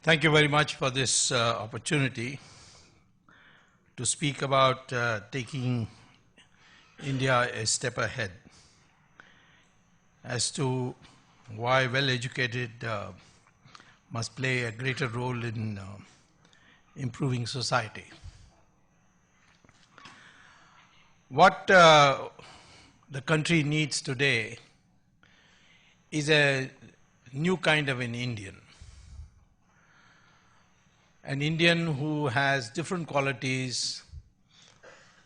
Thank you very much for this opportunity to speak about taking India a step ahead as to why well-educated must play a greater role in improving society. What the country needs today is a new kind of an Indian who has different qualities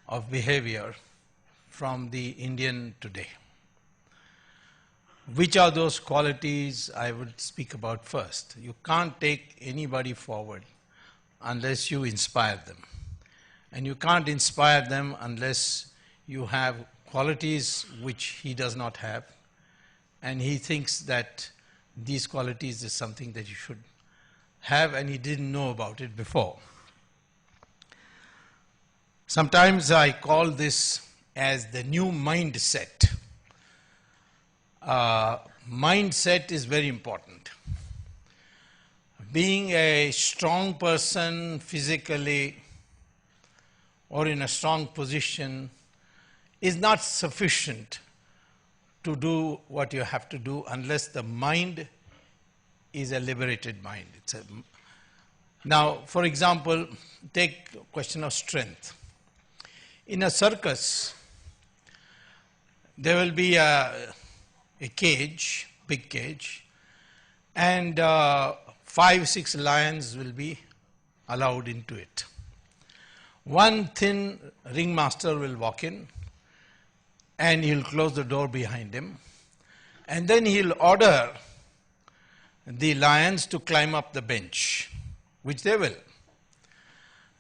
of behavior from the Indian today. Which are those qualities I would speak about first? You can't take anybody forward unless you inspire them. And you can't inspire them unless you have qualities which he does not have. And he thinks that these qualities is something that you should have, and he didn't know about it before. Sometimes I call this as the new mindset. Mindset is very important. Being a strong person physically or in a strong position is not sufficient to do what you have to do unless the mind is a liberated mind. Now, for example, take the question of strength. In a circus, there will be a cage, big cage, and 5-6 lions will be allowed into it. One thin ringmaster will walk in, and he'll close the door behind him, and then he'll order the lions to climb up the bench, which they will.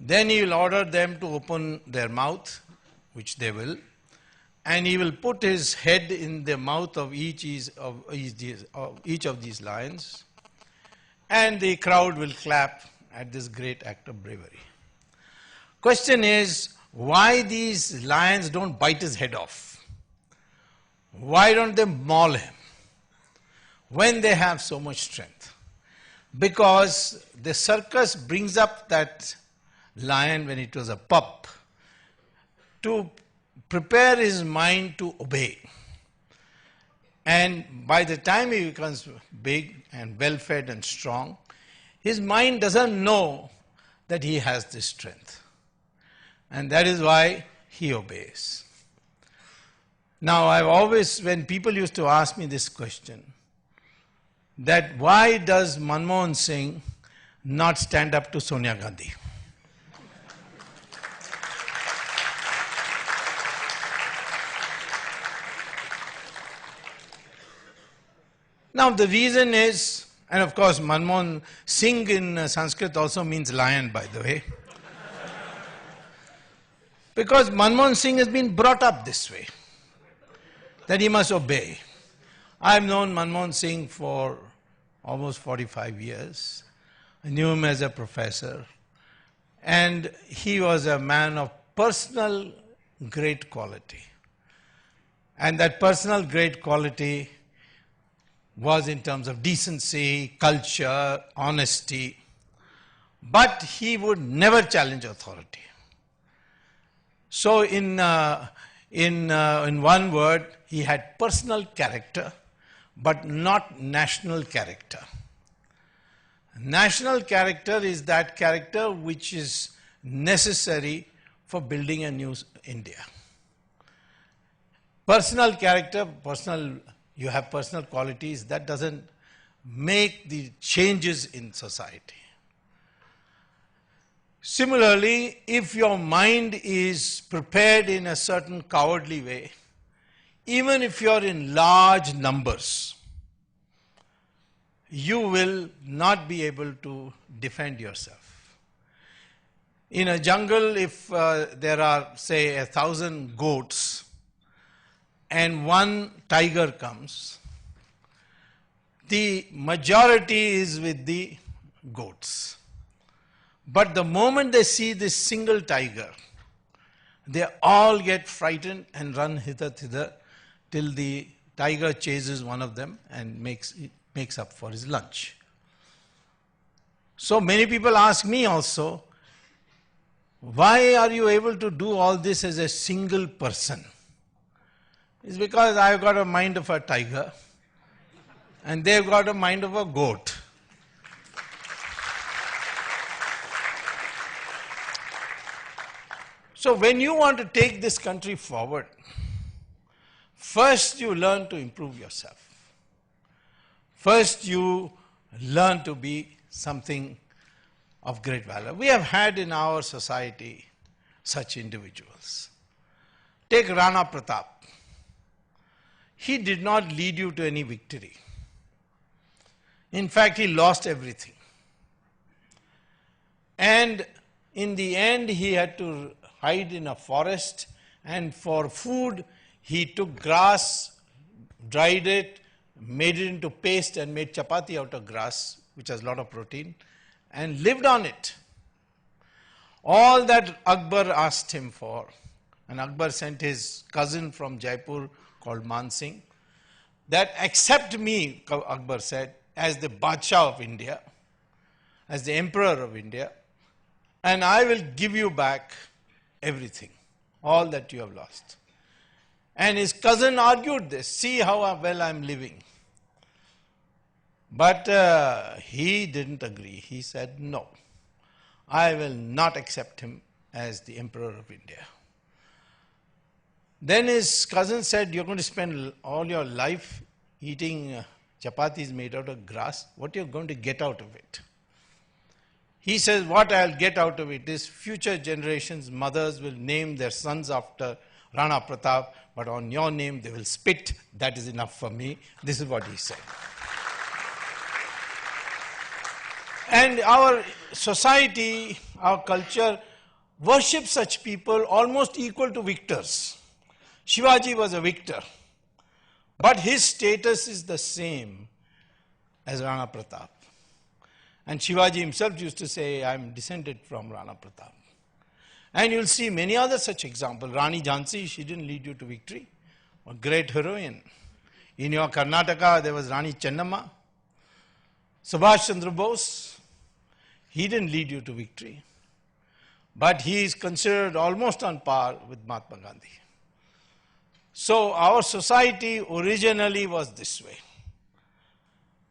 Then he will order them to open their mouth, which they will, and he will put his head in the mouth of each of these lions, and the crowd will clap at this great act of bravery. Question is, why these lions don't bite his head off? Why don't they maul him when they have so much strength? Because the circus brings up that lion when it was a pup to prepare his mind to obey. And by the time he becomes big and well-fed and strong, his mind doesn't know that he has this strength. And that is why he obeys. Now, I've always, when people used to ask me this question, that why does Manmohan Singh not stand up to Sonia Gandhi? Now the reason is, and of course Manmohan Singh in Sanskrit also means lion, by the way, because Manmohan Singh has been brought up this way, that he must obey. I've known Manmohan Singh for almost 45 years. I knew him as a professor. And he was a man of personal great quality. And that personal great quality was in terms of decency, culture, honesty. But he would never challenge authority. So in one word, he had personal character, but not national character. National character is that character which is necessary for building a new India. Personal character, you have personal qualities, that doesn't make the changes in society. Similarly, if your mind is prepared in a certain cowardly way, even if you are in large numbers, you will not be able to defend yourself. In a jungle, if there are, say, 1,000 goats and one tiger comes, the majority is with the goats. But the moment they see this single tiger, they all get frightened and run hither-thither till the tiger chases one of them and makes up for his lunch. So many people ask me also, why are you able to do all this as a single person? It's because I've got a mind of a tiger and they've got a mind of a goat. So when you want to take this country forward, first you learn to improve yourself. First you learn to be something of great value. We have had in our society such individuals. Take Rana Pratap. He did not lead you to any victory. In fact, he lost everything. And in the end, he had to hide in a forest, and for food, he took grass, dried it, made it into paste and made chapati out of grass, which has a lot of protein, and lived on it. All that Akbar asked him for, and Akbar sent his cousin from Jaipur called Man Singh, that accept me, Akbar said, as the Badshah of India, as the Emperor of India, and I will give you back everything, all that you have lost. And his cousin argued this, see how well I am living. But he didn't agree. He said, no, I will not accept him as the Emperor of India. Then his cousin said, you're going to spend all your life eating chapatis made out of grass. What are you going to get out of it? He says, what I'll get out of it is future generations, mothers will name their sons after Rana Pratap, but on your name they will spit. That is enough for me. This is what he said. And our society, our culture worships such people almost equal to victors. Shivaji was a victor, but his status is the same as Rana Pratap. And Shivaji himself used to say, I am descended from Rana Pratap. And you'll see many other such examples. Rani Jhansi, she didn't lead you to victory. A great heroine. In your Karnataka, there was Rani Chennamma. Subhash Chandra Bose, he didn't lead you to victory. But he is considered almost on par with Mahatma Gandhi. So our society originally was this way.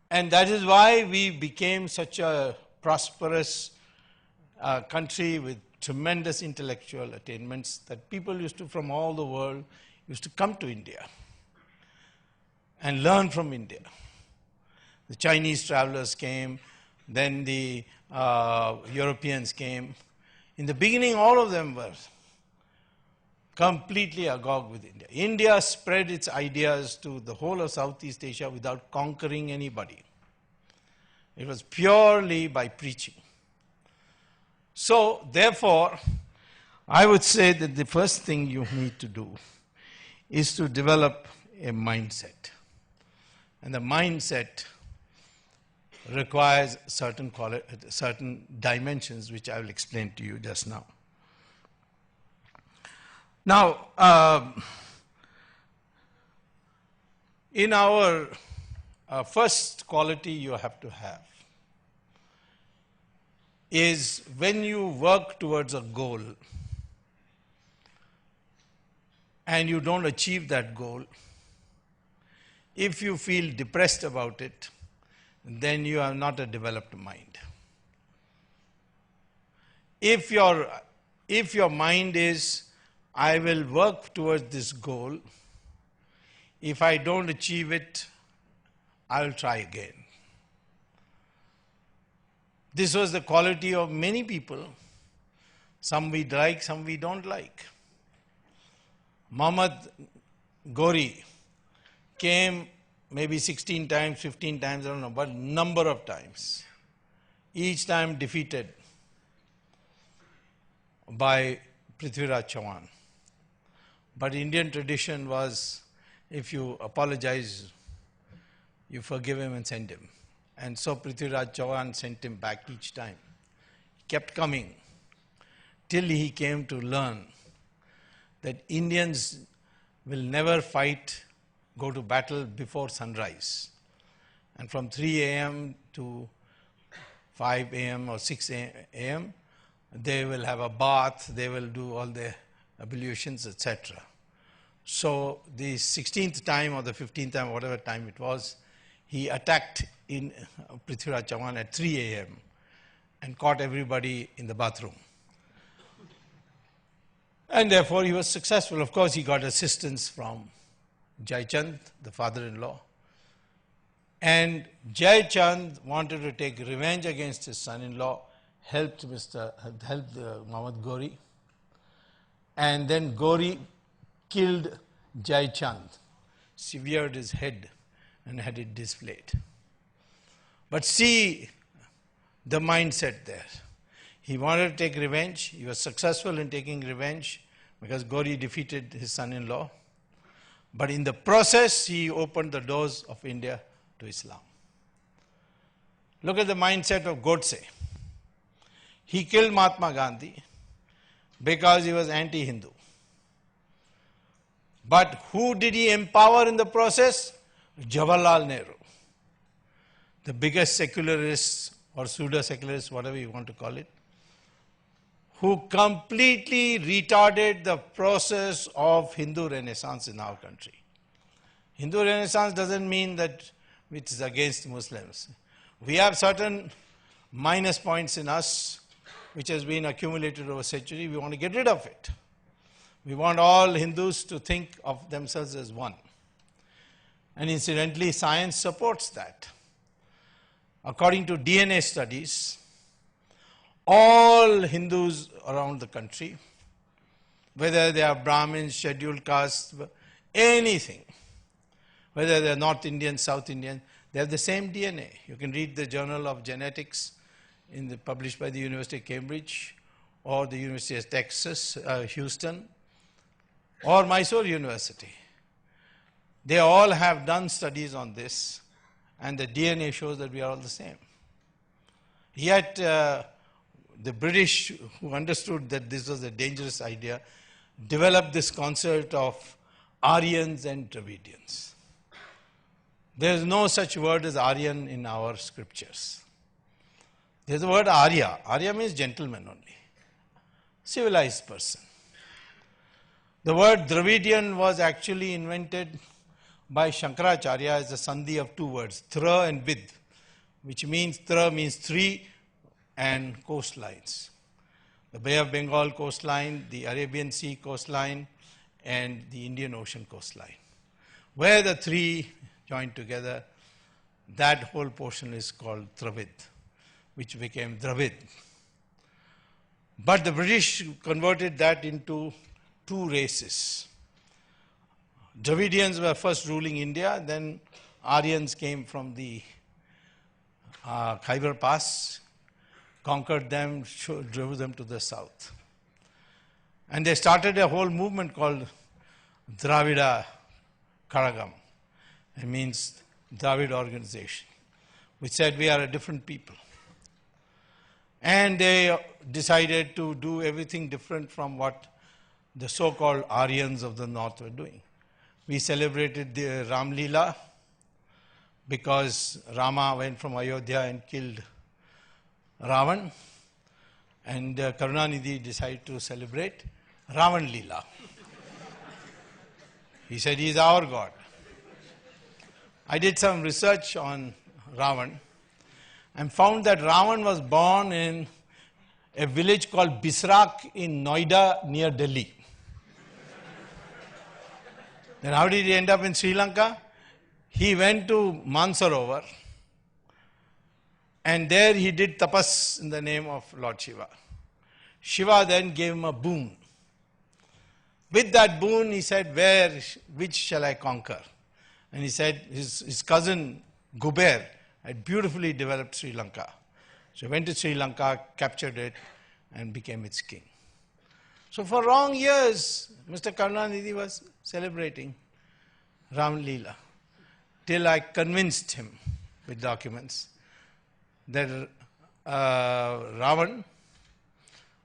And that is why we became such a prosperous country with tremendous intellectual attainments that people used to, from all the world, used to come to India and learn from India. The Chinese travelers came, then the Europeans came. In the beginning, all of them were completely agog with India. India spread its ideas to the whole of Southeast Asia without conquering anybody. It was purely by preaching. So, therefore, I would say that the first thing you need to do is to develop a mindset. And the mindset requires certain dimensions, which I will explain to you just now. Now, in our first quality you have to have is when you work towards a goal and you don't achieve that goal, if you feel depressed about it, then you have not a developed mind. If your mind is, I will work towards this goal, if I don't achieve it, I will try again. This was the quality of many people. Some we like, some we don't like. Muhammad Ghori came maybe 16 times, 15 times, I don't know, but number of times. Each time defeated by Prithviraj Chauhan. But Indian tradition was, if you apologize, you forgive him and send him. And so Prithviraj Chauhan sent him back each time. He kept coming till he came to learn that Indians will never fight, go to battle before sunrise. And from 3 a.m. to 5 a.m. or 6 a.m., they will have a bath, they will do all the ablutions, etc. So the 16th time or the 15th time, whatever time it was, he attacked in Prithviraj Chauhan at 3 a.m. and caught everybody in the bathroom. And therefore he was successful. Of course, he got assistance from Jai Chand, the father-in-law. And Jai Chand wanted to take revenge against his son-in-law, helped Muhammad Ghori. And then Ghori killed Jai Chand, severed his head and had it displayed. But see the mindset there. He wanted to take revenge. He was successful in taking revenge because Ghori defeated his son-in-law. But in the process, he opened the doors of India to Islam. Look at the mindset of Godse. He killed Mahatma Gandhi because he was anti-Hindu. But who did he empower in the process? Jawaharlal Nehru, the biggest secularist or pseudo-secularist, whatever you want to call it, who completely retarded the process of Hindu Renaissance in our country. Hindu Renaissance doesn't mean that it is against Muslims. We have certain minus points in us which has been accumulated over centuries. We want to get rid of it. We want all Hindus to think of themselves as one. And incidentally, science supports that. According to DNA studies, all Hindus around the country, whether they are Brahmins, scheduled castes, anything, whether they are North Indian, South Indian, they have the same DNA. You can read the Journal of Genetics published by the University of Cambridge or the University of Texas, Houston, or Mysore University. They all have done studies on this, and the DNA shows that we are all the same. Yet, the British, who understood that this was a dangerous idea, developed this concept of Aryans and Dravidians. There is no such word as Aryan in our scriptures. There is the word Arya. Arya means gentleman only, civilized person. The word Dravidian was actually invented by Shankaracharya as a sandhi of two words, Thra and Vid, which means Thra means three and coastlines. The Bay of Bengal coastline, the Arabian Sea coastline, and the Indian Ocean coastline. Where the three joined together, that whole portion is called Dravid, which became Dravid. But the British converted that into two races. Dravidians were first ruling India, then Aryans came from the Khyber Pass, conquered them, drove them to the south. And they started a whole movement called Dravida Karagam. It means Dravid organization, which said we are a different people. And they decided to do everything different from what the so-called Aryans of the north were doing. We celebrated the Ram Leela because Rama went from Ayodhya and killed Ravan, and Karunanidhi decided to celebrate Ravan Leela. He said he is our God. I did some research on Ravan and found that Ravan was born in a village called Bisrak in Noida near Delhi. Then how did he end up in Sri Lanka? He went to Mansarovar and there he did tapas in the name of Lord Shiva. Shiva then gave him a boon. With that boon he said, which shall I conquer? And he said his cousin Guber had beautifully developed Sri Lanka. So he went to Sri Lanka, captured it and became its king. So for long years, Mr. Karunanidhi was celebrating Ram Leela till I convinced him with documents that Ravan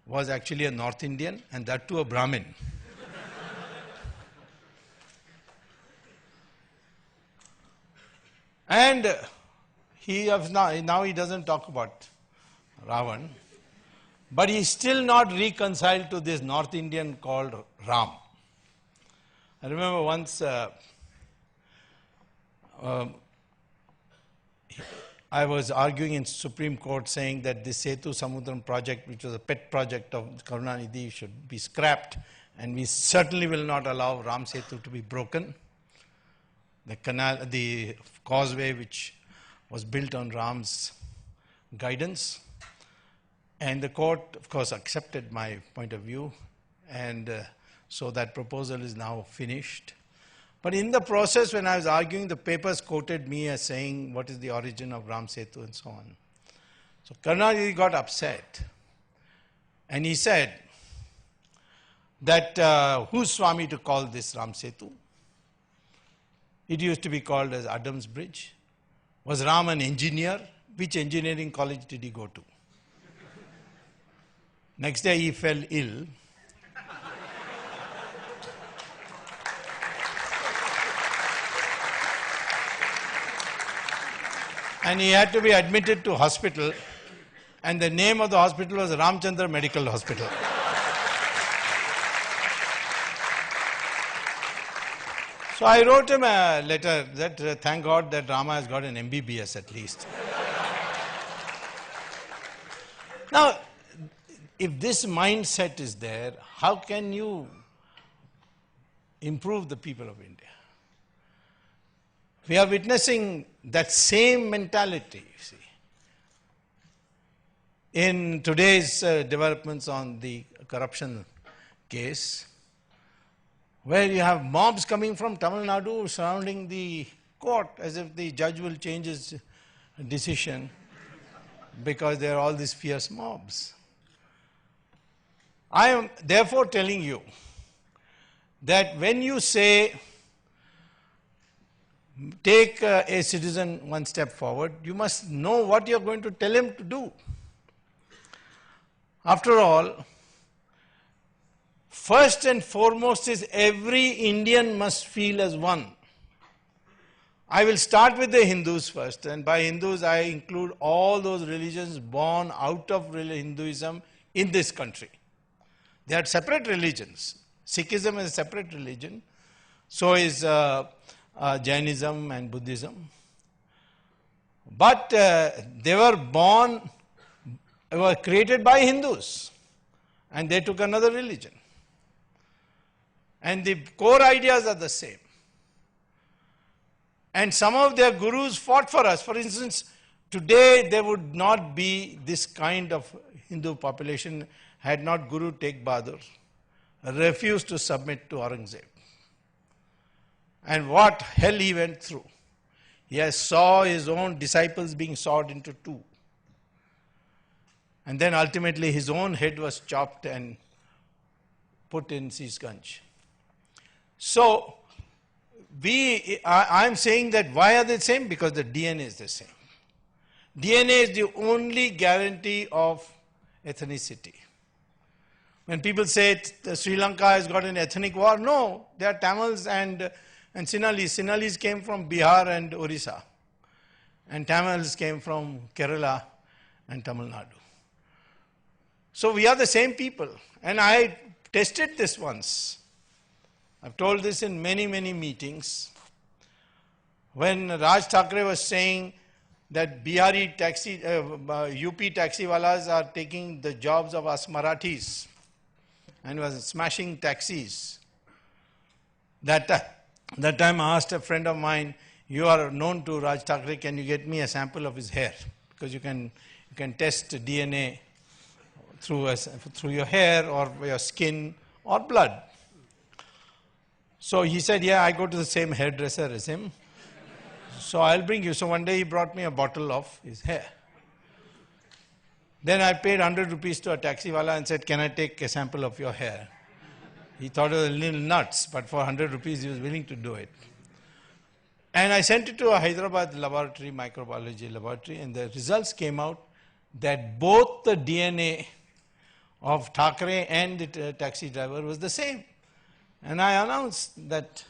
was actually a North Indian and that too a Brahmin. And now he doesn't talk about Ravan, but he is still not reconciled to this North Indian called Ram. I remember once I was arguing in Supreme Court saying that this Setu Samudram project, which was a pet project of Karunanidhi, should be scrapped, and we certainly will not allow Ram Setu to be broken. The canal, the causeway which was built on Ram's guidance. And the court, of course, accepted my point of view, and so that proposal is now finished. But in the process, when I was arguing, the papers quoted me as saying, what is the origin of Ram Setu and so on. So Karunanidhi got upset, and he said that who's Swami to call this Ram Setu? It used to be called as Adam's Bridge. Was Ram an engineer? Which engineering college did he go to? Next day he fell ill. And he had to be admitted to hospital, and the name of the hospital was Ramchandra Medical Hospital. So I wrote him a letter that thank God that Rama has got an MBBS at least. Now, if this mindset is there, how can you improve the people of India? We are witnessing that same mentality, you see, in today's developments on the corruption case, where you have mobs coming from Tamil Nadu surrounding the court as if the judge will change his decision because there are all these fierce mobs. I am therefore telling you that when you say take a citizen one step forward, you must know what you are going to tell him to do. After all, first and foremost is every Indian must feel as one. I will start with the Hindus first, and by Hindus I include all those religions born out of Hinduism in this country. They are separate religions. Sikhism is a separate religion, so is Jainism and Buddhism. But they were created by Hindus, and they took another religion. And the core ideas are the same. And some of their gurus fought for us. For instance, today there would not be this kind of Hindu population had not Guru Tegh Bahadur refused to submit to Aurangzeb. And what hell he went through. He saw his own disciples being sawed into two. And then ultimately his own head was chopped and put in Sisganj. So, I am saying that why are they the same? Because the DNA is the same. DNA is the only guarantee of ethnicity. When people say Sri Lanka has got an ethnic war, no, they are Tamils and Sinhalese. Sinhalese came from Bihar and Orissa, and Tamils came from Kerala and Tamil Nadu. So we are the same people, and I tested this once. I've told this in many, many meetings. When Raj Thackeray was saying that Bihari taxi, UP taxiwalas are taking the jobs of us Marathis and was smashing taxis. That time I asked a friend of mine, you are known to Raj Thackeray, can you get me a sample of his hair? Because you can test DNA through your hair or your skin or blood. So he said, yeah, I go to the same hairdresser as him. So I'll bring you. So one day he brought me a bottle of his hair. Then I paid 100 rupees to a taxiwala and said, can I take a sample of your hair? He thought it was a little nuts, but for 100 rupees he was willing to do it. And I sent it to a Hyderabad laboratory, microbiology laboratory, and the results came out that both the DNA of Thackeray and the taxi driver was the same. And I announced that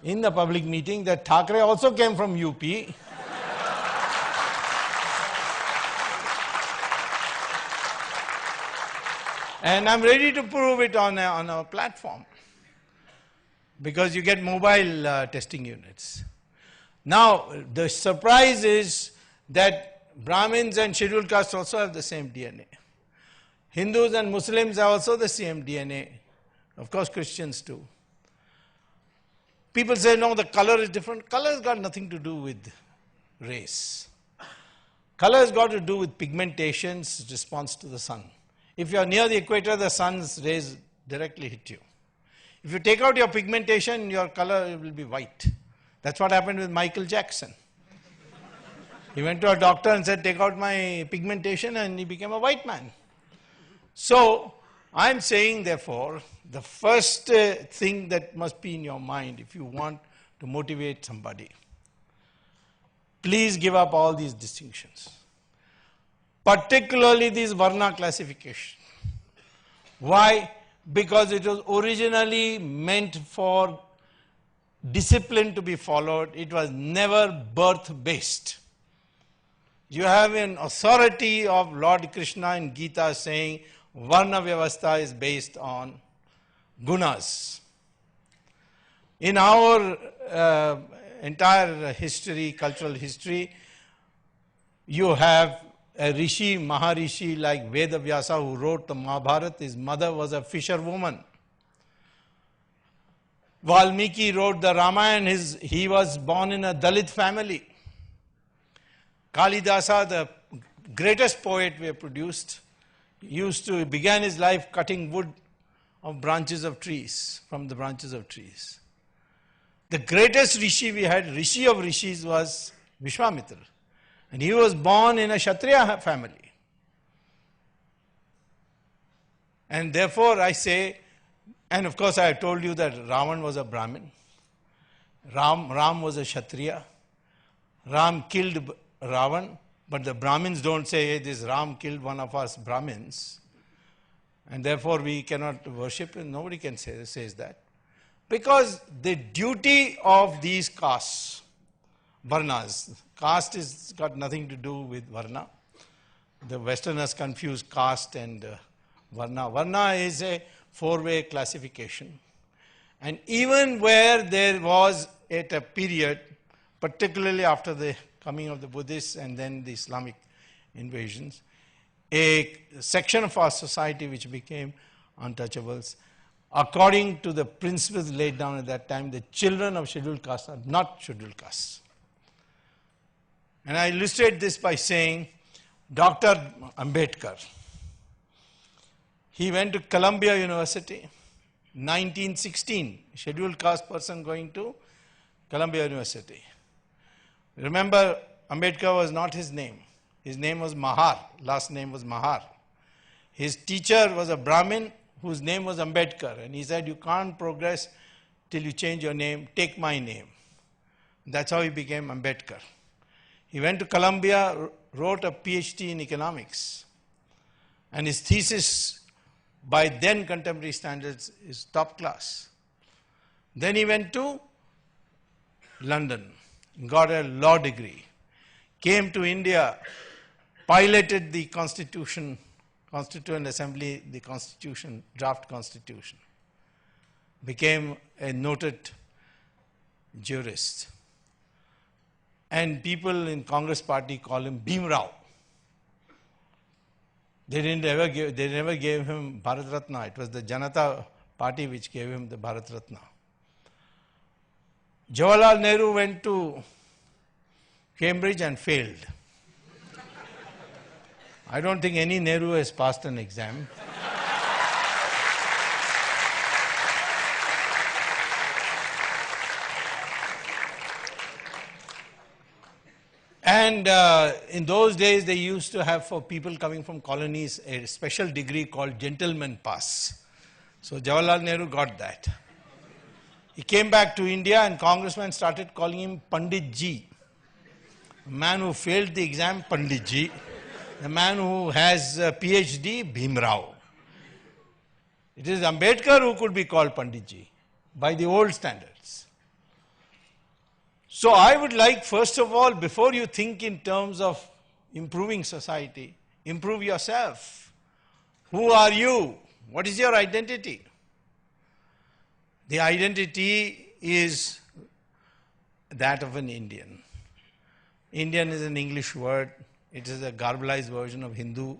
in the public meeting that Thackeray also came from UP. And I'm ready to prove it on a platform, because you get mobile testing units. Now, the surprise is that Brahmins and scheduled castes also have the same DNA. Hindus and Muslims have also the same DNA. Of course, Christians too. People say, no, the color is different. Color has got nothing to do with race. Color has got to do with pigmentation's response to the sun. If you are near the equator, the sun's rays directly hit you. If you take out your pigmentation, your color will be white. That's what happened with Michael Jackson. He went to a doctor and said, take out my pigmentation, and he became a white man. So, I'm saying, therefore, the first thing that must be in your mind if you want to motivate somebody, please give up all these distinctions. Particularly this Varna classification. Why? Because it was originally meant for discipline to be followed. It was never birth-based. You have an authority of Lord Krishna in Gita saying Varna Vyavastha is based on gunas. In our entire history, cultural history, you have a rishi, maharishi like Vedavyasa who wrote the Mahabharata. His mother was a fisherwoman. Valmiki wrote the Ramayana. He was born in a Dalit family. Kalidasa, the greatest poet we have produced, began his life cutting wood of branches of trees, from the branches of trees. The greatest rishi we had, rishi of rishis, was Vishwamitra. And he was born in a Kshatriya family. And therefore I say, and of course I have told you that Ravan was a Brahmin. Ram was a Kshatriya. Ram killed Ravan, but the Brahmins don't say, hey, this Ram killed one of us Brahmins, and therefore we cannot worship him. Nobody can says that. Because the duty of these castes, Varnas, caste has got nothing to do with Varna. The Westerners confuse caste and Varna. Varna is a four-way classification. And even where there was at a period, particularly after the coming of the Buddhists and then the Islamic invasions, a section of our society which became untouchables, according to the principles laid down at that time, the children of scheduled castes are not scheduled castes. And I illustrate this by saying, Dr. Ambedkar, he went to Columbia University, 1916, scheduled caste person going to Columbia University. Remember, Ambedkar was not his name. His name was Mahar, last name was Mahar. His teacher was a Brahmin whose name was Ambedkar, and he said, you can't progress till you change your name, take my name. That's how he became Ambedkar. He went to Columbia, wrote a PhD in economics, and his thesis by then contemporary standards is top class. Then he went to London, got a law degree, came to India, piloted the Constitution, Constituent Assembly, the Constitution, draft Constitution, became a noted jurist. And people in Congress party call him Bhim Rao. They never gave him Bharat Ratna. It was the Janata party which gave him the Bharat Ratna. Jawaharlal Nehru went to Cambridge and failed. I don't think any Nehru has passed an exam. And in those days, they used to have for people coming from colonies a special degree called Gentleman Pass. So Jawaharlal Nehru got that. He came back to India and congressmen started calling him Pandit Ji. A man who failed the exam, Pandit Ji. The man who has a PhD, Bhim Rao. It is Ambedkar who could be called Pandit Ji by the old standards. So I would like, first of all, before you think in terms of improving society, improve yourself. Who are you? What is your identity? The identity is that of an Indian. Indian is an English word. It is a garbalized version of Hindu.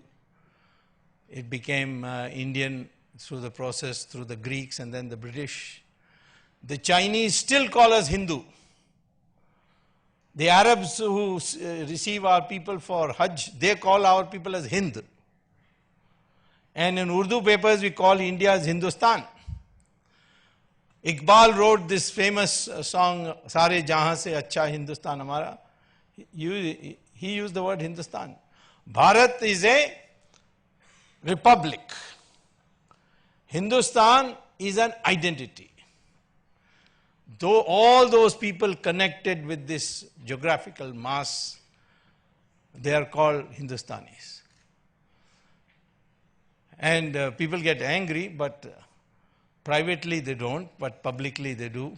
It became Indian through the process, through the Greeks and then the British. The Chinese still call us Hindu. The Arabs who receive our people for Hajj, they call our people as Hind. And in Urdu papers, we call India as Hindustan. Iqbal wrote this famous song, Sare Jahan Se Acha Hindustan Hamara. He used the word Hindustan. Bharat is a republic. Hindustan is an identity. Though all those people connected with this geographical mass, they are called Hindustanis. And people get angry, but privately they don't, but publicly they do.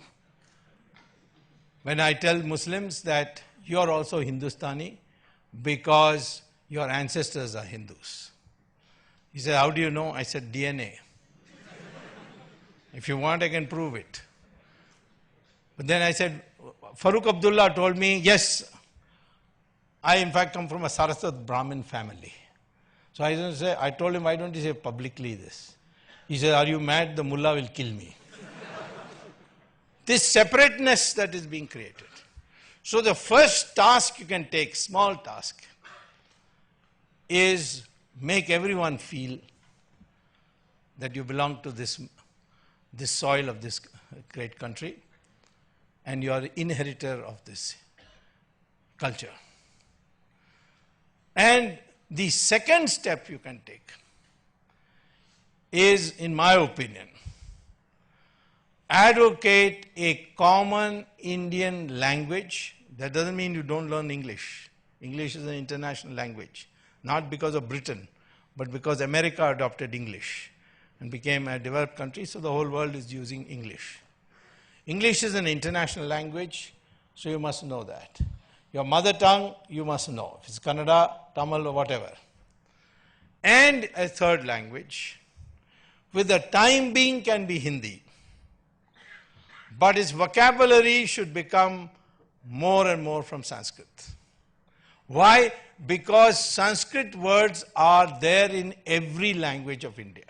When I tell Muslims that you are also Hindustani because your ancestors are Hindus. He said, how do you know? I said, DNA. If you want, I can prove it. But then I said, Farooq Abdullah told me, yes, I in fact come from a Saraswat Brahmin family. So I told him, why don't you say publicly this? He said, are you mad? The mullah will kill me. This separateness that is being created. So the first task you can take, small task, is make everyone feel that you belong to this soil of this great country and you are the inheritor of this culture. And the second step you can take is, in my opinion, advocate a common Indian language. That doesn't mean you don't learn English. English is an international language, not because of Britain, but because America adopted English and became a developed country, so the whole world is using English. English is an international language, so you must know that. Your mother tongue, you must know. If it's Kannada, Tamil, or whatever. And a third language, with the time being, can be Hindi. But its vocabulary should become more and more from Sanskrit. Why? Because Sanskrit words are there in every language of India.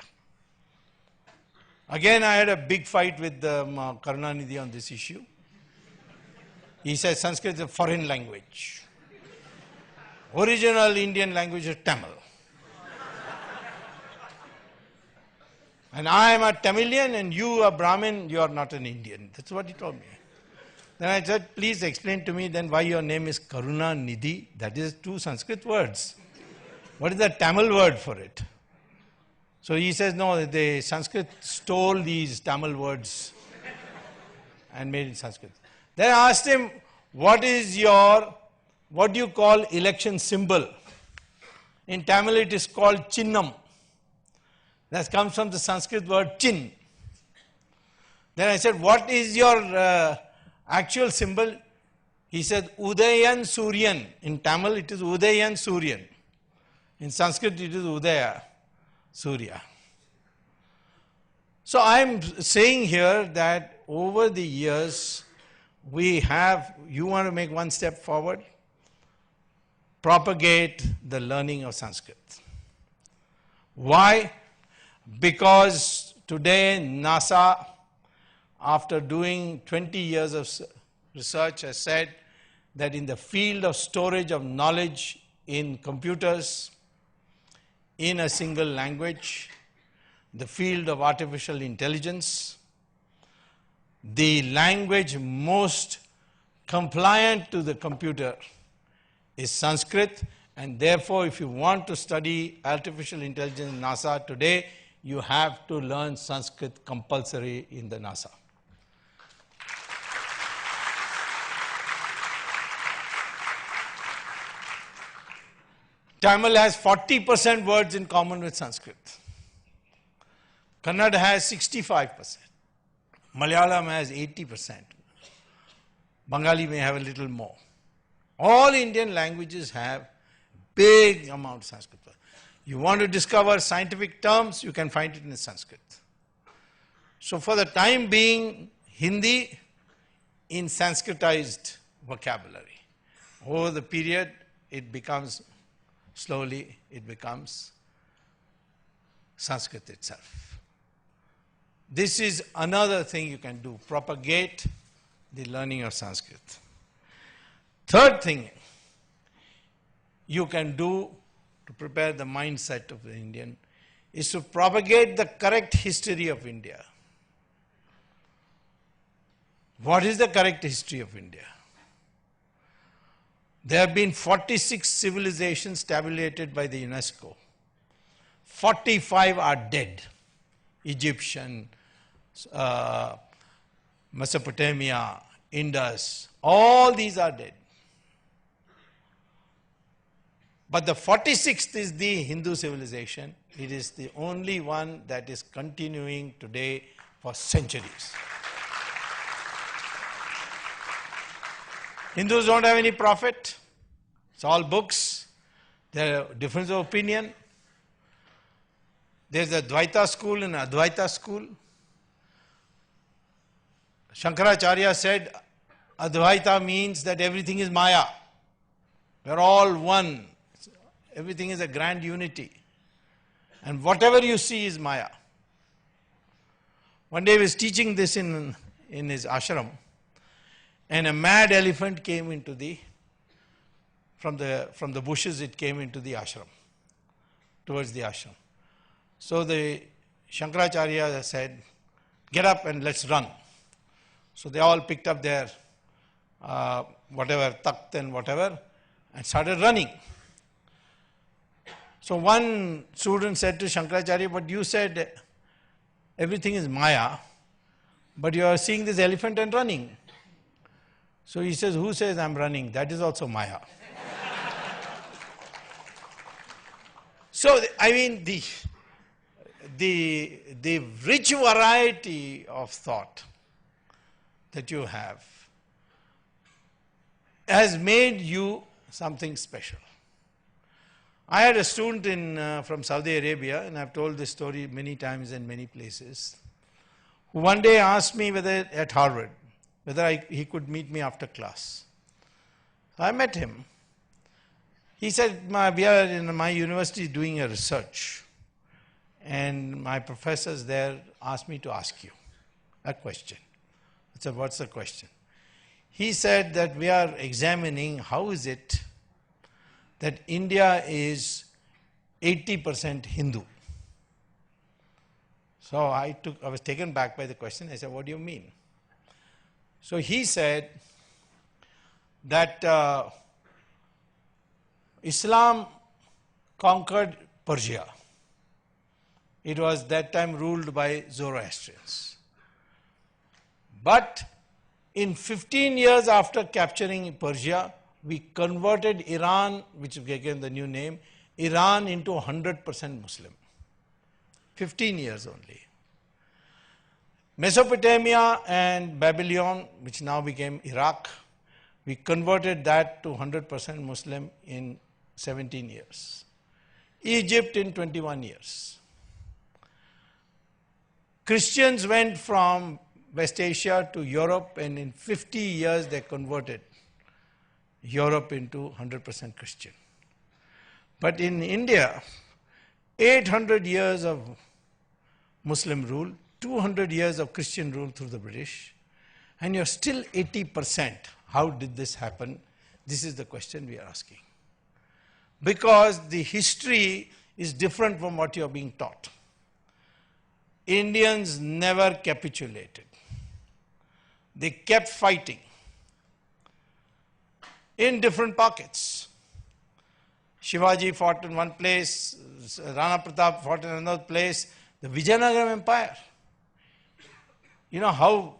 Again, I had a big fight with Karunanidhi on this issue. He says Sanskrit is a foreign language. Original Indian language is Tamil. And I am a Tamilian and you are Brahmin, you are not an Indian. That's what he told me. Then I said, please explain to me then why your name is Karunanidhi. That is two Sanskrit words. What is the Tamil word for it? So he says, no, the Sanskrit stole these Tamil words and made it Sanskrit. Then I asked him, what do you call election symbol? In Tamil it is called Chinnam. That comes from the Sanskrit word chin. Then I said, what is your actual symbol? He said, Udayan Suryan. In Tamil it is Udayan Suryan. In Sanskrit it is Udaya Surya. So I am saying here that over the years, you want to make one step forward? Propagate the learning of Sanskrit. Why? Because today NASA, after doing 20 years of research, has said that in the field of storage of knowledge in computers, in a single language, the field of artificial intelligence, the language most compliant to the computer is Sanskrit, and therefore if you want to study artificial intelligence in NASA today, you have to learn Sanskrit compulsory in the NASA. Tamil has 40% words in common with Sanskrit. Kannada has 65%. Malayalam has 80%. Bengali may have a little more. All Indian languages have big amount of Sanskrit. You want to discover scientific terms, you can find it in Sanskrit. So for the time being, Hindi in Sanskritized vocabulary. Over the period, it becomes, slowly, it becomes Sanskrit itself. This is another thing you can do, propagate the learning of Sanskrit. Third thing you can do to prepare the mindset of the Indian is to propagate the correct history of India. What is the correct history of India? There have been 46 civilizations tabulated by the UNESCO. 45 are dead. Egyptian, Mesopotamia, Indus, all these are dead. But the 46th is the Hindu civilization. It is the only one that is continuing today for centuries. Hindus don't have any prophet. It's all books. There are difference of opinion. There's a Dvaita school and Advaita school. Shankaracharya said Advaita means that everything is Maya. We're all one. Everything is a grand unity. And whatever you see is Maya. One day he was teaching this in his ashram, and a mad elephant came into from the bushes, it came into the ashram, towards the ashram. So the Shankaracharya said, get up and let's run. So they all picked up their whatever, takht and whatever, and started running. So one student said to Shankaracharya, but you said everything is Maya, but you are seeing this elephant and running. So he says, who says I'm running? That is also Maya. So, I mean, the rich variety of thought that you have has made you something special. I had a student from Saudi Arabia, and I've told this story many times in many places, who one day asked me whether at Harvard, whether he could meet me after class. So I met him. He said, we are in my university doing a research, and my professors there asked me to ask you a question. I said, what's the question? He said that we are examining how is it that India is 80% Hindu. So I was taken back by the question. I said, what do you mean? So he said that Islam conquered Persia. It was that time ruled by Zoroastrians. But in 15 years after capturing Persia, we converted Iran, which became the new name, Iran into 100% Muslim. 15 years only. Mesopotamia and Babylon, which now became Iraq, we converted that to 100% Muslim in 17 years. Egypt in 21 years. Christians went from West Asia to Europe, and in 50 years they converted Europe into 100% Christian. But in India, 800 years of Muslim rule, 200 years of Christian rule through the British, and you're still 80%. How did this happen? This is the question we are asking. Because the history is different from what you're being taught. Indians never capitulated. They kept fighting in different pockets. Shivaji fought in one place, Rana Pratap fought in another place, the Vijayanagara Empire. You know how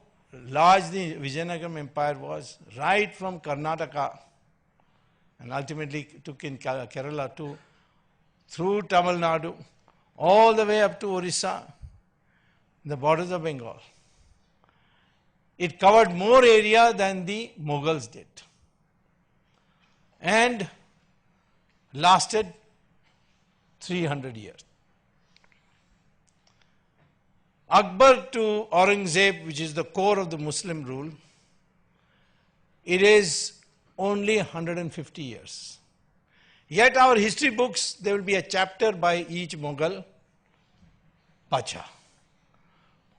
large the Vijayanagara Empire was? Right from Karnataka, and ultimately took in Kerala too, through Tamil Nadu, all the way up to Orissa, the borders of Bengal. It covered more area than the Mughals did, and lasted 300 years. Akbar to Aurangzeb, which is the core of the Muslim rule, it is only 150 years. Yet our history books, there will be a chapter by each Mughal Pacha.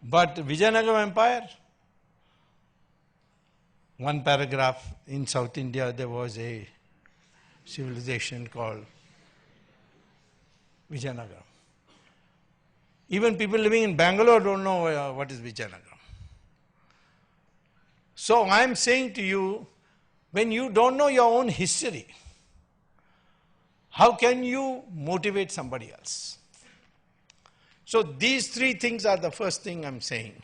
But Vijayanagara Empire, one paragraph. In South India there was a civilization called Vijayanagara. Even people living in Bangalore don't know what is Vijayanagara. So I am saying to you, when you don't know your own history, how can you motivate somebody else? So these three things are the first thing I am saying.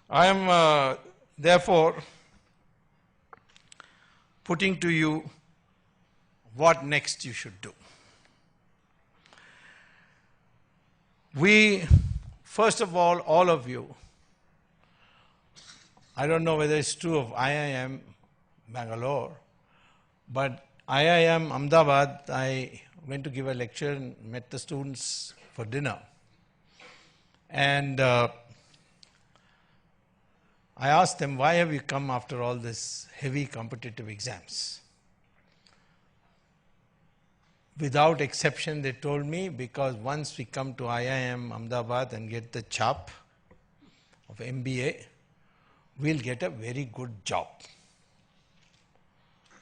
I am therefore putting to you what next you should do. We, first of all of you, I don't know whether it's true of IIM Bangalore, but IIM Ahmedabad, I went to give a lecture and met the students for dinner. And I asked them, why have you come after all this heavy competitive exams? Without exception, they told me, because once we come to IIM Ahmedabad and get the chap of MBA, we'll get a very good job.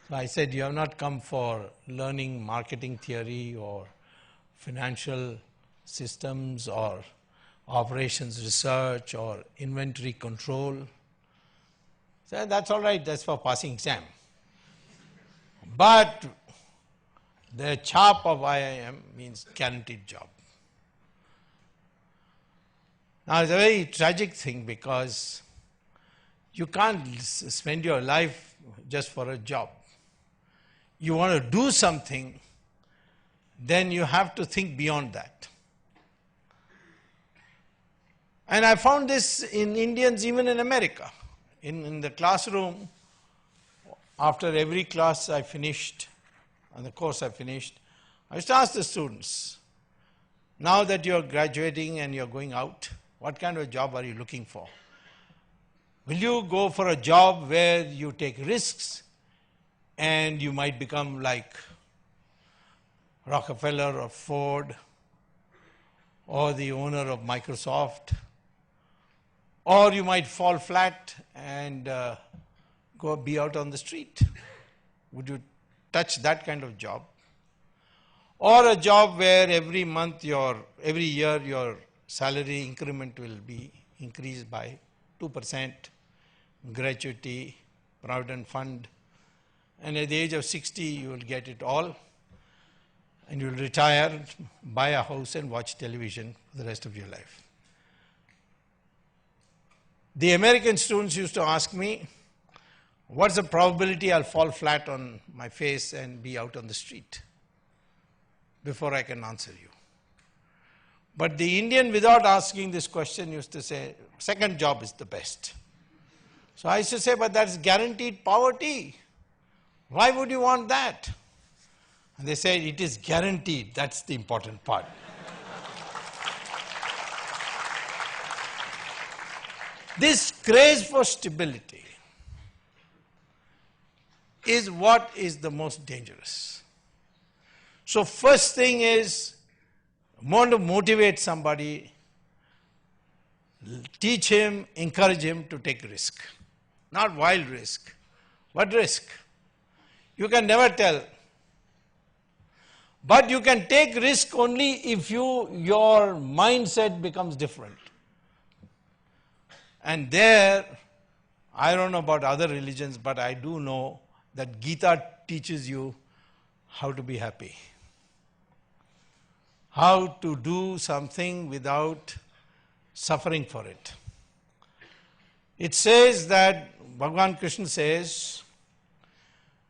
So I said, you have not come for learning marketing theory or financial systems or operations research or inventory control. So that's all right, that's for passing exam. But the chap of IIM means guaranteed job. Now it's a very tragic thing, because you can't spend your life just for a job. You want to do something, then you have to think beyond that. And I found this in Indians, even in America. In the classroom, after every class I finished, and the course I finished, I used to ask the students, now that you're graduating and you're going out, what kind of a job are you looking for? Will you go for a job where you take risks and you might become like Rockefeller or Ford or the owner of Microsoft? Or you might fall flat and go be out on the street? Would you touch that kind of job? Or a job where every year your salary increment will be increased by 2%, gratuity, provident fund, and at the age of 60 you will get it all, and you will retire, buy a house and watch television for the rest of your life. The American students used to ask me, what's the probability I'll fall flat on my face and be out on the street before I can answer you? But the Indian, without asking this question, used to say, second job is the best. So I used to say, but that's guaranteed poverty. Why would you want that? And they said, it is guaranteed. That's the important part. This craze for stability is what is the most dangerous. So first thing is, want to motivate somebody, teach him, encourage him to take risk. Not wild risk, but risk. You can never tell. But you can take risk only if your mindset becomes different. And there, I don't know about other religions, but I do know that Gita teaches you how to be happy. How to do something without suffering for it. It says that, Bhagavan Krishna says,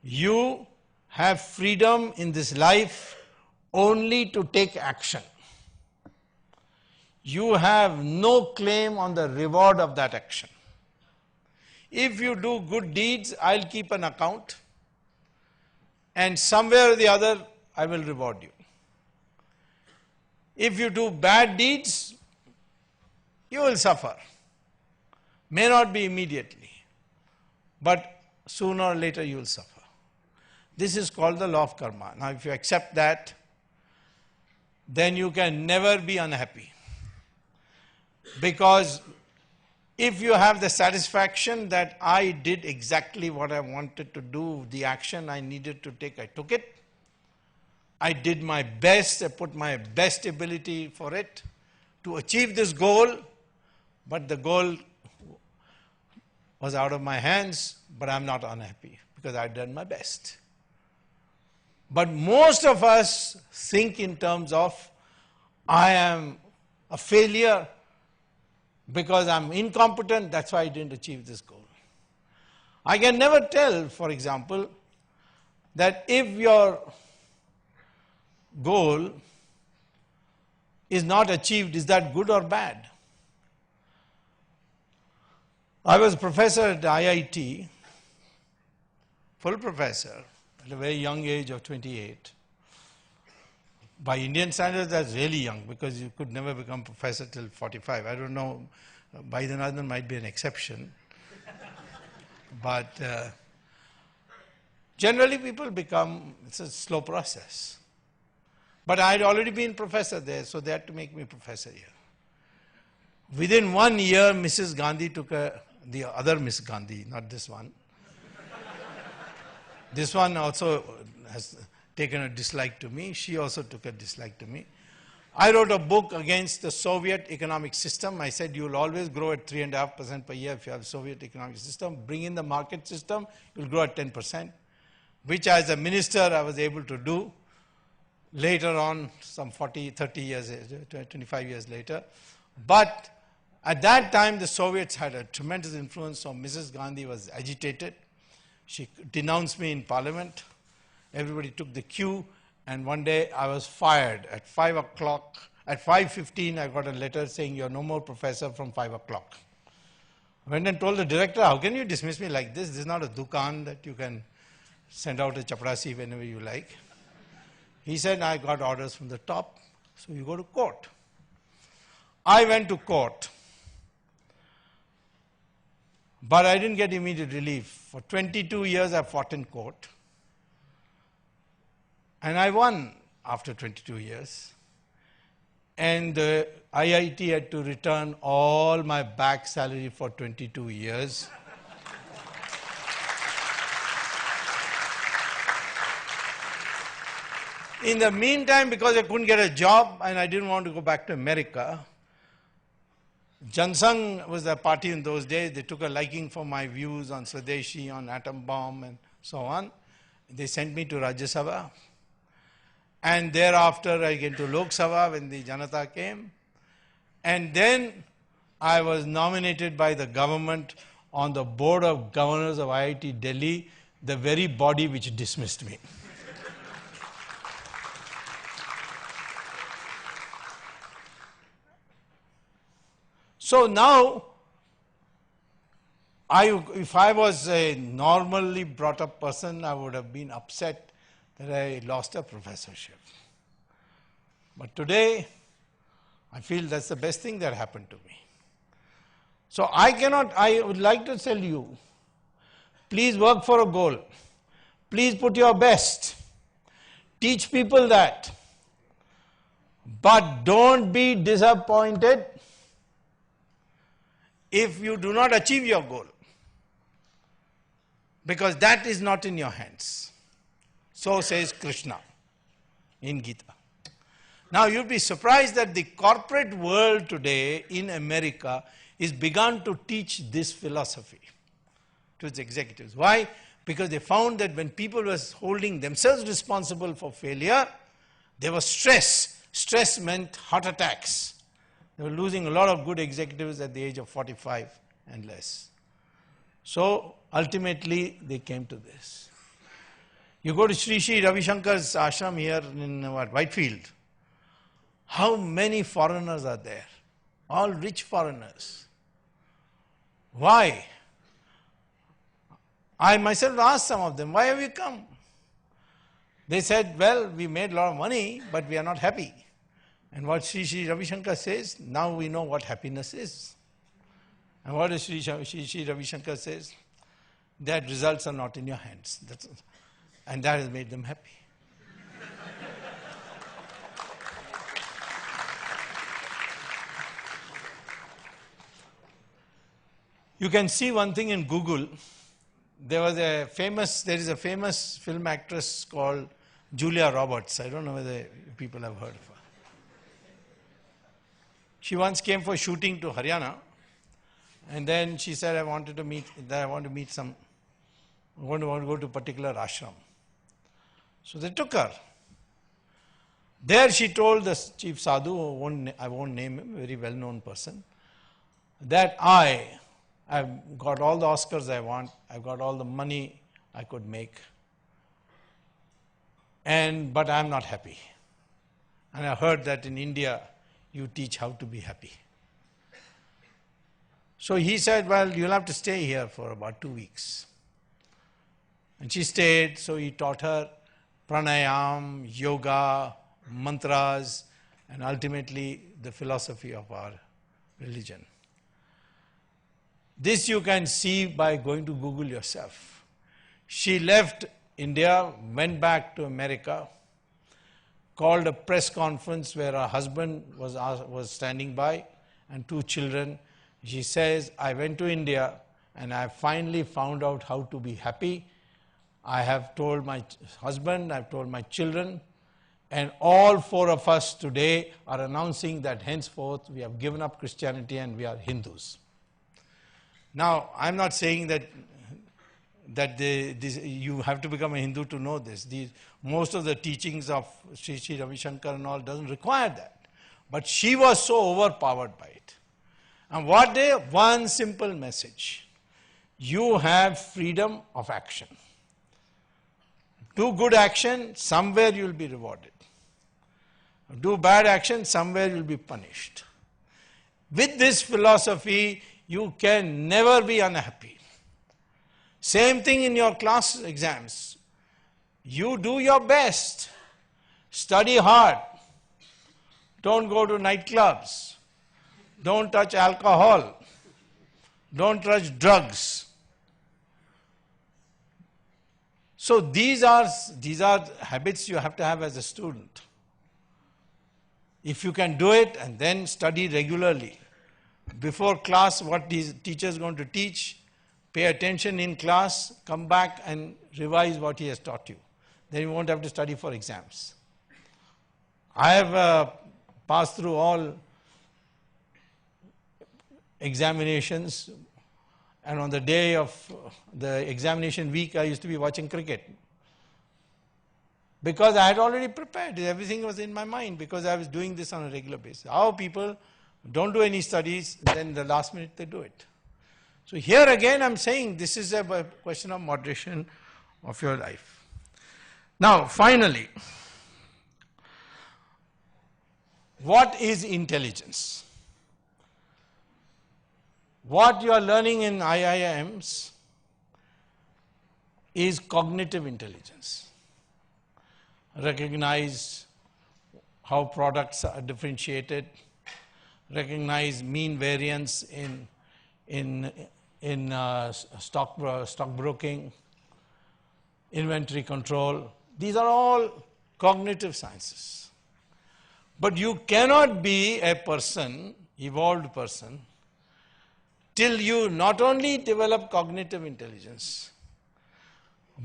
you have freedom in this life only to take action. You have no claim on the reward of that action. If you do good deeds, I'll keep an account, and somewhere or the other, I will reward you. If you do bad deeds, you will suffer. May not be immediately, but sooner or later you will suffer. This is called the law of karma. Now if you accept that, then you can never be unhappy. Because if you have the satisfaction that I did exactly what I wanted to do, the action I needed to take, I took it. I did my best, I put my best ability for it to achieve this goal, but the goal was out of my hands, but I'm not unhappy because I've done my best. But most of us think in terms of, I am a failure because I'm incompetent, that's why I didn't achieve this goal. I can never tell, for example, that if your goal is not achieved, is that good or bad? I was a professor at IIT, full professor, at a very young age of 28. By Indian standards, that's really young because you could never become professor till 45. I don't know, Baidyanath might be an exception. But generally people become, it's a slow process. But I had already been professor there, so they had to make me professor here. Within 1 year, Mrs. Gandhi took the other Miss Gandhi, not this one. This one also has taken a dislike to me. She also took a dislike to me. I wrote a book against the Soviet economic system. I said you will always grow at 3.5% per year if you have Soviet economic system. Bring in the market system, you will grow at 10%, which as a minister I was able to do. Later on, some 40, 30 years, 25 years later. But at that time, the Soviets had a tremendous influence, so Mrs. Gandhi was agitated. She denounced me in parliament. Everybody took the cue, and one day I was fired at 5 o'clock. At 5:15, I got a letter saying, you're no more professor from 5 o'clock. I went and told the director, how can you dismiss me like this? This is not a dukan that you can send out a chaprasi whenever you like. He said, I got orders from the top, so you go to court. I went to court, but I didn't get immediate relief. For 22 years I fought in court, and I won after 22 years. And the IIT had to return all my back salary for 22 years. In the meantime, because I couldn't get a job and I didn't want to go back to America, Jansangh was the party in those days. They took a liking for my views on Swadeshi, on atom bomb and so on. They sent me to Rajya Sabha. And thereafter I came to Lok Sabha when the Janata came. And then I was nominated by the government on the board of governors of IIT Delhi, the very body which dismissed me. So now, if I was a normally brought up person, I would have been upset that I lost a professorship. But today, I feel that's the best thing that happened to me. So I would like to tell you, please work for a goal. Please put your best. Teach people that. But don't be disappointed if you do not achieve your goal, because that is not in your hands. So says Krishna in Gita. Now you'll be surprised that the corporate world today in America is begun to teach this philosophy to its executives. Why? Because they found that when people were holding themselves responsible for failure, there was stress. Stress meant heart attacks. They were losing a lot of good executives at the age of 45 and less. So ultimately they came to this. You go to Sri Ravi Shankar's ashram here in Whitefield. How many foreigners are there? All rich foreigners. Why? I myself asked some of them, why have you come? They said, well, we made a lot of money, but we are not happy. And what Sri Ravi Shankar says, now we know what happiness is. And what does Sri Ravi Shankar says? That results are not in your hands. And that has made them happy. You can see one thing in Google. There is a famous film actress called Julia Roberts. I don't know whether people have heard of her. She once came for shooting to Haryana, and then she said, I want to go to a particular ashram. So they took her. There she told the chief sadhu, I won't name him, very well-known person, that I've got all the Oscars I want, I've got all the money I could make, but I'm not happy. And I heard that in India, you teach how to be happy. So he said, well, you'll have to stay here for about 2 weeks. And she stayed, so he taught her pranayam, yoga, mantras, and ultimately the philosophy of our religion. This you can see by going to Google yourself. She left India, went back to America, called a press conference where her husband was standing by and 2 children. She says, I went to India and I finally found out how to be happy. I have told my husband, I've told my children, and all 4 of us today are announcing that henceforth we have given up Christianity and we are Hindus. Now, I'm not saying that you have to become a Hindu to know this. Most of the teachings of Sri Ravi Shankar and all doesn't require that. But she was so overpowered by it. And one simple message. You have freedom of action. Do good action, somewhere you'll be rewarded. Do bad action, somewhere you'll be punished. With this philosophy, you can never be unhappy. Same thing in your class exams. You do your best. Study hard. Don't go to nightclubs. Don't touch alcohol. Don't touch drugs. So these are habits you have to have as a student. If you can do it and then study regularly. Before class, what the teacher is going to teach, pay attention in class, come back and revise what he has taught you. Then you won't have to study for exams. I have passed through all examinations, and on the day of the examination week, I used to be watching cricket. Because I had already prepared. Everything was in my mind because I was doing this on a regular basis. How people don't do any studies, then the last minute they do it. So here again I'm saying this is a question of moderation of your life. Now finally, what is intelligence? What you are learning in IIMs is cognitive intelligence. Recognize how products are differentiated, recognize mean variance in stockbroking, inventory control. These are all cognitive sciences. But you cannot be a person, evolved person, till you not only develop cognitive intelligence,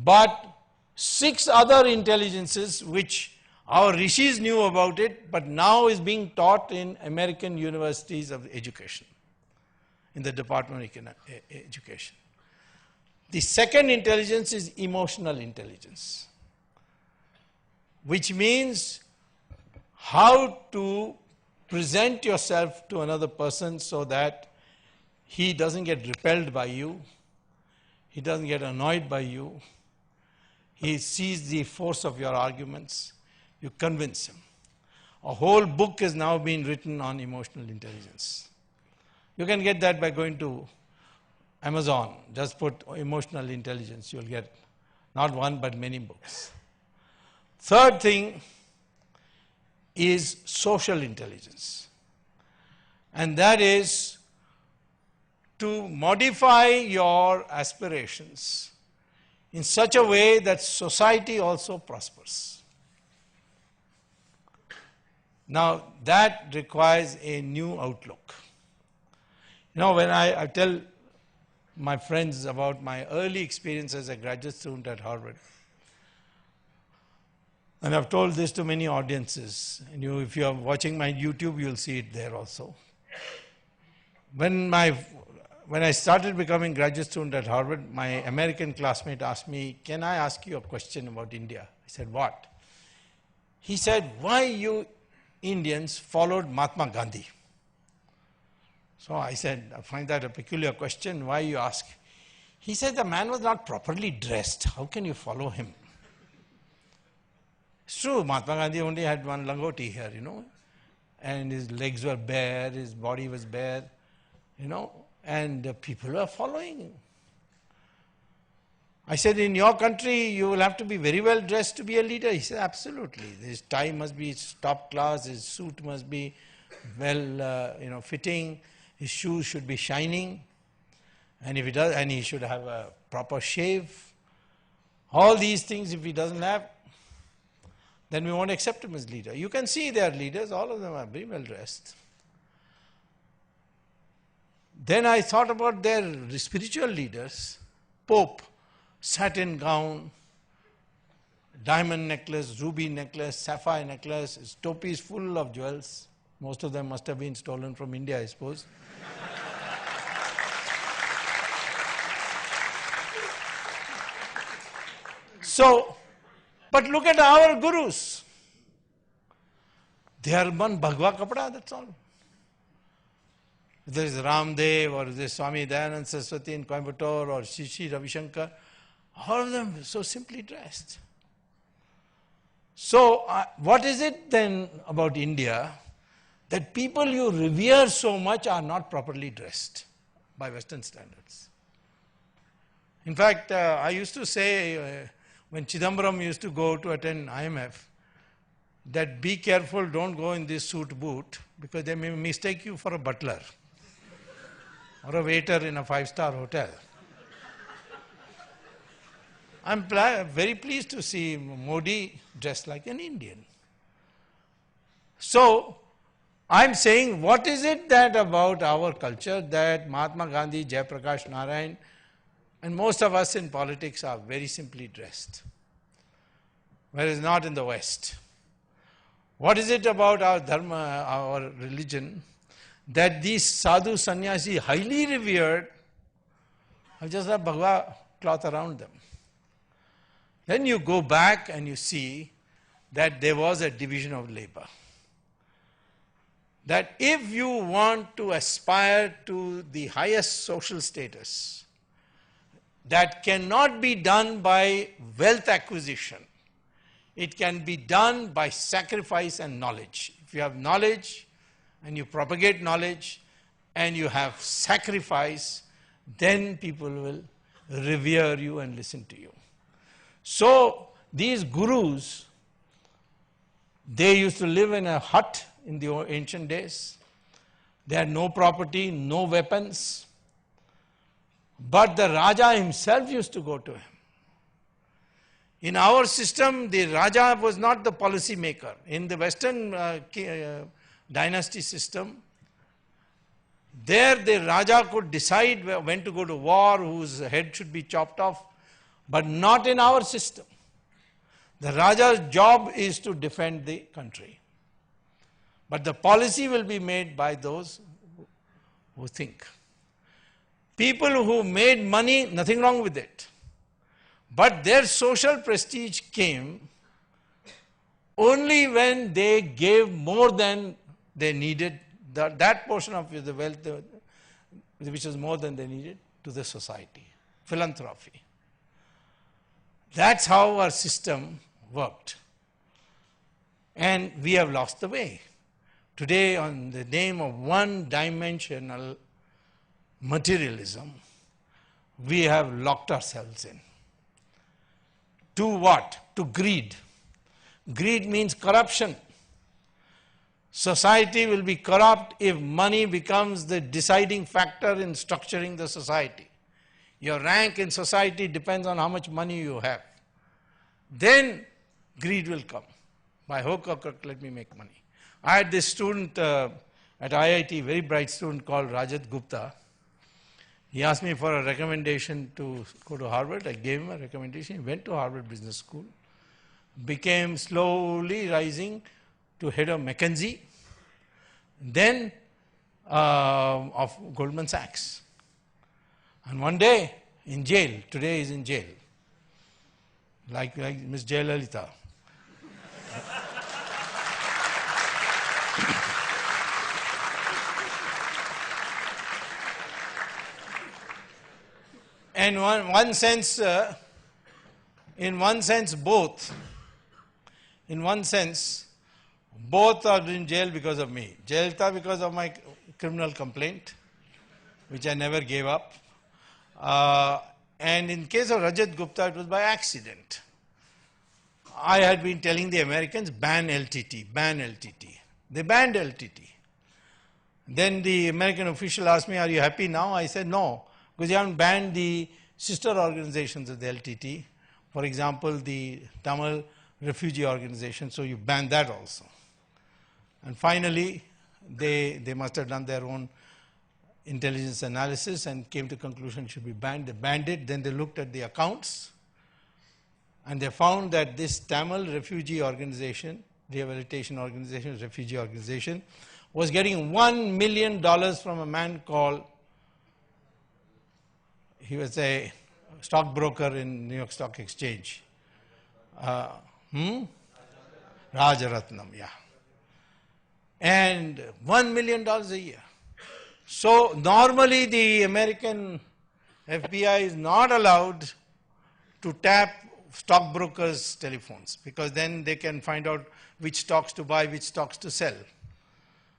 but 6 other intelligences which our rishis knew about it, but now is being taught in American universities of education, in the Department of Education. The second intelligence is emotional intelligence, which means how to present yourself to another person so that he doesn't get repelled by you, he doesn't get annoyed by you, he sees the force of your arguments, you convince him. A whole book is now being written on emotional intelligence. You can get that by going to Amazon. Just put emotional intelligence. You'll get not one but many books. Third thing is social intelligence. And that is to modify your aspirations in such a way that society also prospers. Now, that requires a new outlook. You know, when I tell my friends about my early experience as a graduate student at Harvard, and I've told this to many audiences, and if you are watching my YouTube, you'll see it there also. When I started becoming graduate student at Harvard, my American classmate asked me, "Can I ask you a question about India?" I said, "What?" He said, "Why you Indians followed Mahatma Gandhi?" So I said, "I find that a peculiar question. Why you ask?" He said, "The man was not properly dressed. How can you follow him?" It's true, Mahatma Gandhi only had one langoti here, and his legs were bare, his body was bare, and people were following him. I said, "In your country, you will have to be very well dressed to be a leader." He said, "Absolutely. His tie must be top class, his suit must be well, fitting, his shoes should be shining, and if he does, and he should have a proper shave. All these things, if he doesn't have, then we won't accept him as leader." You can see their leaders, all of them are very well dressed. Then I thought about their spiritual leaders. Pope, satin gown, diamond necklace, ruby necklace, sapphire necklace, his topi is full of jewels. Most of them must have been stolen from India, I suppose. So, but look at our gurus. They are one bhagwa kapda, that's all. There is Ramdev or there is Swami Dayanand Saraswati in Coimbatore or Shishi Ravi Shankar, all of them so simply dressed. So, what is it then about India that people you revere so much are not properly dressed by Western standards? In fact, I used to say when Chidambaram used to go to attend IMF, that be careful, don't go in this suit boot, because they may mistake you for a butler or a waiter in a 5-star hotel. I'm very pleased to see Modi dressed like an Indian. So, I'm saying, what is it that about our culture that Mahatma Gandhi, Jayaprakash Narayan, and most of us in politics are very simply dressed, whereas not in the West? What is it about our Dharma, our religion, that these sadhu sannyasi, highly revered, have just a bhagwa cloth around them? Then you go back and you see that there was a division of labor. That if you want to aspire to the highest social status, that cannot be done by wealth acquisition. It can be done by sacrifice and knowledge. If you have knowledge and you propagate knowledge and you have sacrifice, then people will revere you and listen to you. So these gurus, they used to live in a hut in the ancient days. They had no property, no weapons. But the Raja himself used to go to him. In our system, the Raja was not the policy maker. In the Western dynasty system, there the Raja could decide when to go to war, whose head should be chopped off, but not in our system. The Raja's job is to defend the country. But the policy will be made by those who think. People who made money, nothing wrong with it. But their social prestige came only when they gave more than they needed, that portion of the wealth which was more than they needed, to the society. Philanthropy. That's how our system worked. And we have lost the way. Today, on the name of one-dimensional materialism, we have locked ourselves in. To what? To greed. Greed means corruption. Society will be corrupt if money becomes the deciding factor in structuring the society. Your rank in society depends on how much money you have. Then greed will come. By hook or crook, let me make money. I had this student at IIT, very bright student called Rajat Gupta. He asked me for a recommendation to go to Harvard. I gave him a recommendation. He went to Harvard Business School, became slowly rising to head of McKinsey, then of Goldman Sachs. And one day in jail, today he's in jail, like Ms. Jayalalitha. And in one sense, both are in jail because of me. Jayalalitha because of my criminal complaint, which I never gave up. And in case of Rajat Gupta, it was by accident. I had been telling the Americans, ban LTT, ban LTT. They banned LTT. Then the American official asked me, are you happy now? I said, no, because you haven't banned the sister organizations of the LTT. For example, the Tamil refugee organization, so you banned that also. And finally, they must have done their own intelligence analysis and came to the conclusion it should be banned. They banned it. Then they looked at the accounts and they found that this Tamil refugee organization, rehabilitation organization, refugee organization, was getting $1 million from a man called, he was a stockbroker in New York Stock Exchange. Rajaratnam, yeah. And $1 million a year. So normally the American FBI is not allowed to tap stockbrokers' telephones because then they can find out which stocks to buy, which stocks to sell.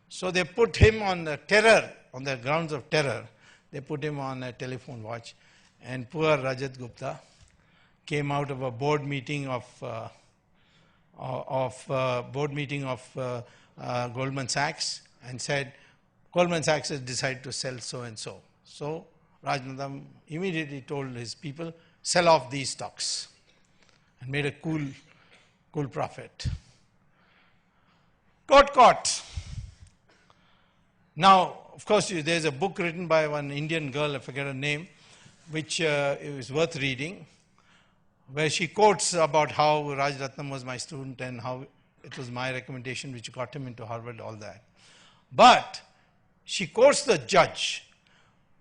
So they put him on the terror, on the grounds of terror, they put him on a telephone watch. And poor Rajat Gupta came out of a board meeting of Goldman Sachs and said, Goldman Sachs has decided to sell so and so. So Rajanathan immediately told his people, sell off these stocks, and made a cool profit. Got caught. Now, of course, there's a book written by one Indian girl, I forget her name, which is worth reading, where she quotes about how Rajaratnam was my student and how it was my recommendation which got him into Harvard, all that. But she quotes the judge,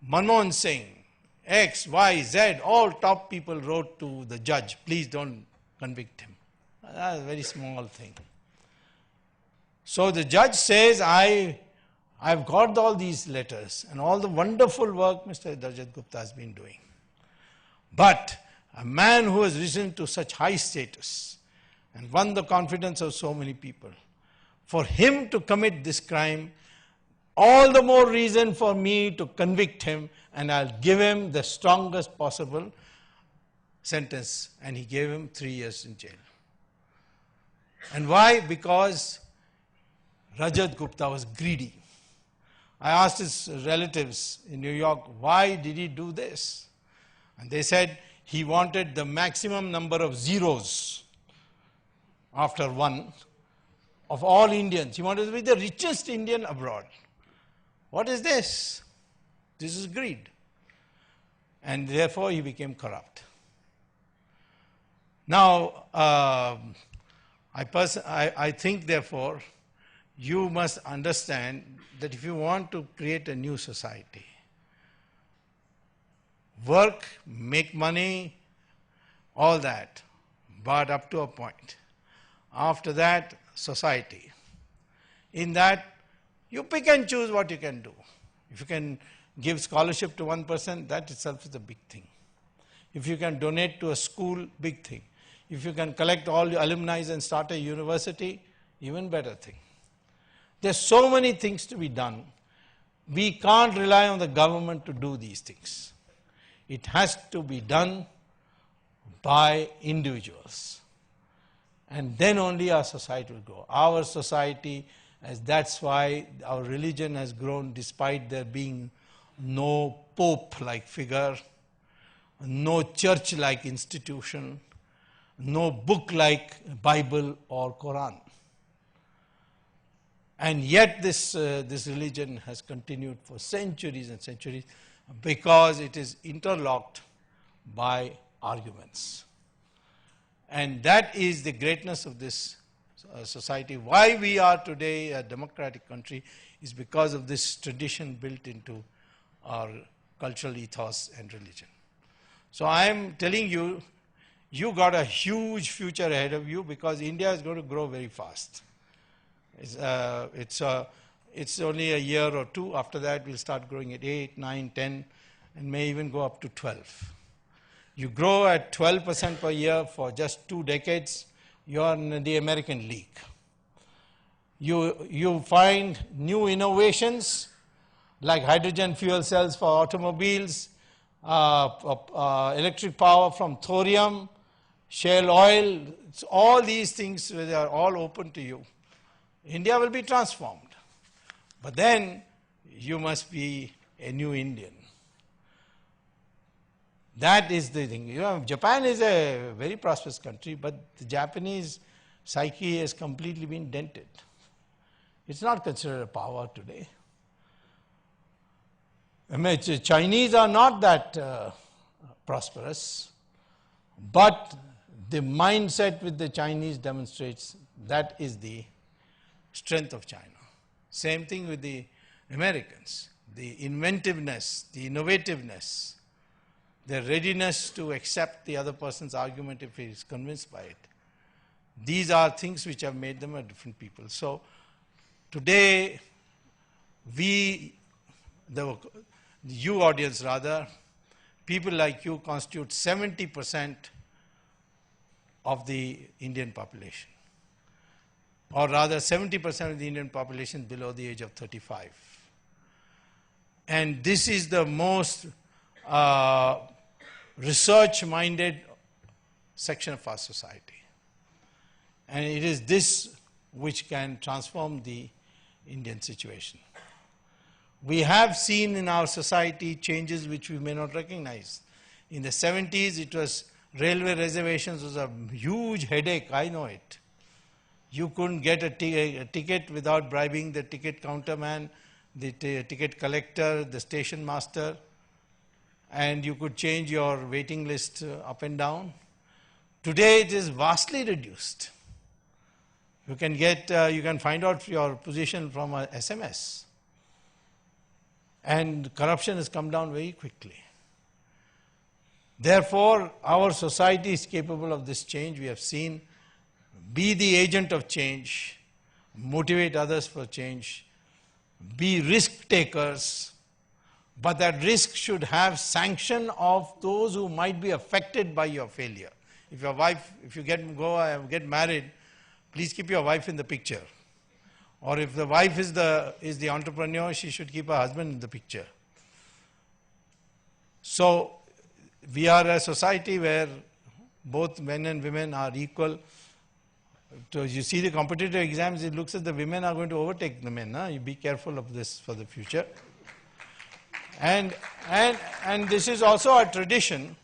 Manmohan Singh, X, Y, Z, all top people wrote to the judge, please don't convict him. That's a very small thing. So the judge says, I've got all these letters and all the wonderful work Mr. Rajat Gupta has been doing. But a man who has risen to such high status and won the confidence of so many people, for him to commit this crime, all the more reason for me to convict him, and I'll give him the strongest possible sentence. And he gave him 3 years in jail. And why? Because Rajat Gupta was greedy. I asked his relatives in New York, why did he do this? And they said he wanted the maximum number of zeros after one of all Indians. He wanted to be the richest Indian abroad. What is this? This is greed. And therefore he became corrupt. Now, I think therefore, you must understand that if you want to create a new society, work, make money, all that, but up to a point. After that, society. In that, you pick and choose what you can do. If you can give scholarship to one person, that itself is a big thing. If you can donate to a school, big thing. If you can collect all your alumni and start a university, even better thing. There's so many things to be done. We can't rely on the government to do these things. It has to be done by individuals. And then only our society will grow. Our society As that's why our religion has grown despite there being no pope-like figure, no church-like institution, no book like Bible or Quran. And yet this religion has continued for centuries and centuries because it is interlocked by arguments. And that is the greatness of this society. Why we are today a democratic country is because of this tradition built into our cultural ethos and religion. So I am telling you, you got a huge future ahead of you because India is going to grow very fast. It's only a year or two. After that, we'll start growing at 8, 9, 10, and may even go up to 12. You grow at 12% per year for just 2 decades, you're in the American league. You find new innovations like hydrogen fuel cells for automobiles, electric power from thorium, shale oil. All these things, they are all open to you. India will be transformed. But then you must be a new Indian. That is the thing. You know, Japan is a very prosperous country, but the Japanese psyche has completely been dented. It's not considered a power today. I mean, Chinese are not that prosperous, but the mindset with the Chinese demonstrates that is the strength of China. Same thing with the Americans. The inventiveness, the innovativeness, their readiness to accept the other person's argument if he is convinced by it. These are things which have made them a different people. So today, you audience rather, people like you constitute 70% of the Indian population. Or rather 70% of the Indian population below the age of 35. And this is the most research-minded section of our society. And it is this which can transform the Indian situation. We have seen in our society changes which we may not recognize. In the 70s, it was railway reservations was a huge headache, I know it. You couldn't get a ticket without bribing the ticket counterman, the ticket collector, the station master, and you could change your waiting list up and down. Today it is vastly reduced. You can find out your position from a SMS. And corruption has come down very quickly. Therefore, our society is capable of this change. We have seen, be the agent of change, motivate others for change, be risk takers, but that risk should have sanction of those who might be affected by your failure. If you get married, please keep your wife in the picture. Or if the wife is the entrepreneur, she should keep her husband in the picture. So we are a society where both men and women are equal. So you see the competitive exams, it looks as the women are going to overtake the men. You be careful of this for the future. And this is also a tradition,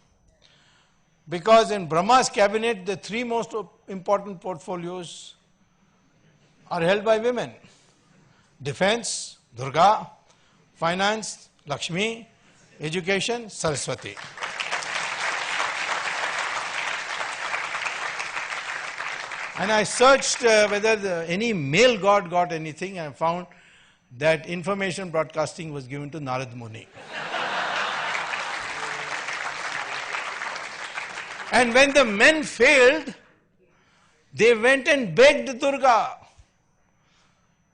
because in Brahma's cabinet, the 3 most important portfolios are held by women. Defense, Durga; finance, Lakshmi; education, Saraswati. And I searched whether any male god got anything, and I found that information broadcasting was given to Narad Muni. And when the men failed, they went and begged Durga,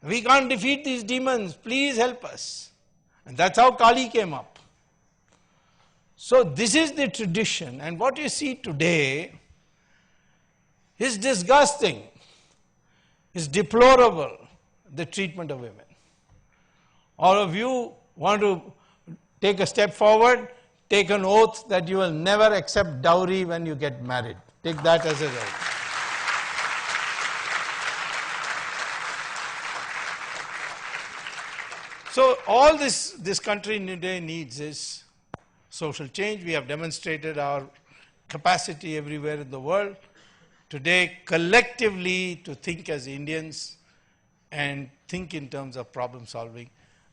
"We can't defeat these demons, please help us." And that's how Kali came up. So this is the tradition, and what you see today is disgusting, is deplorable, the treatment of women. All of you want to take a step forward, take an oath that you will never accept dowry when you get married. Take that as a oath. So all this country today needs is social change. We have demonstrated our capacity everywhere in the world. Today, collectively, to think as Indians and think in terms of problem solving,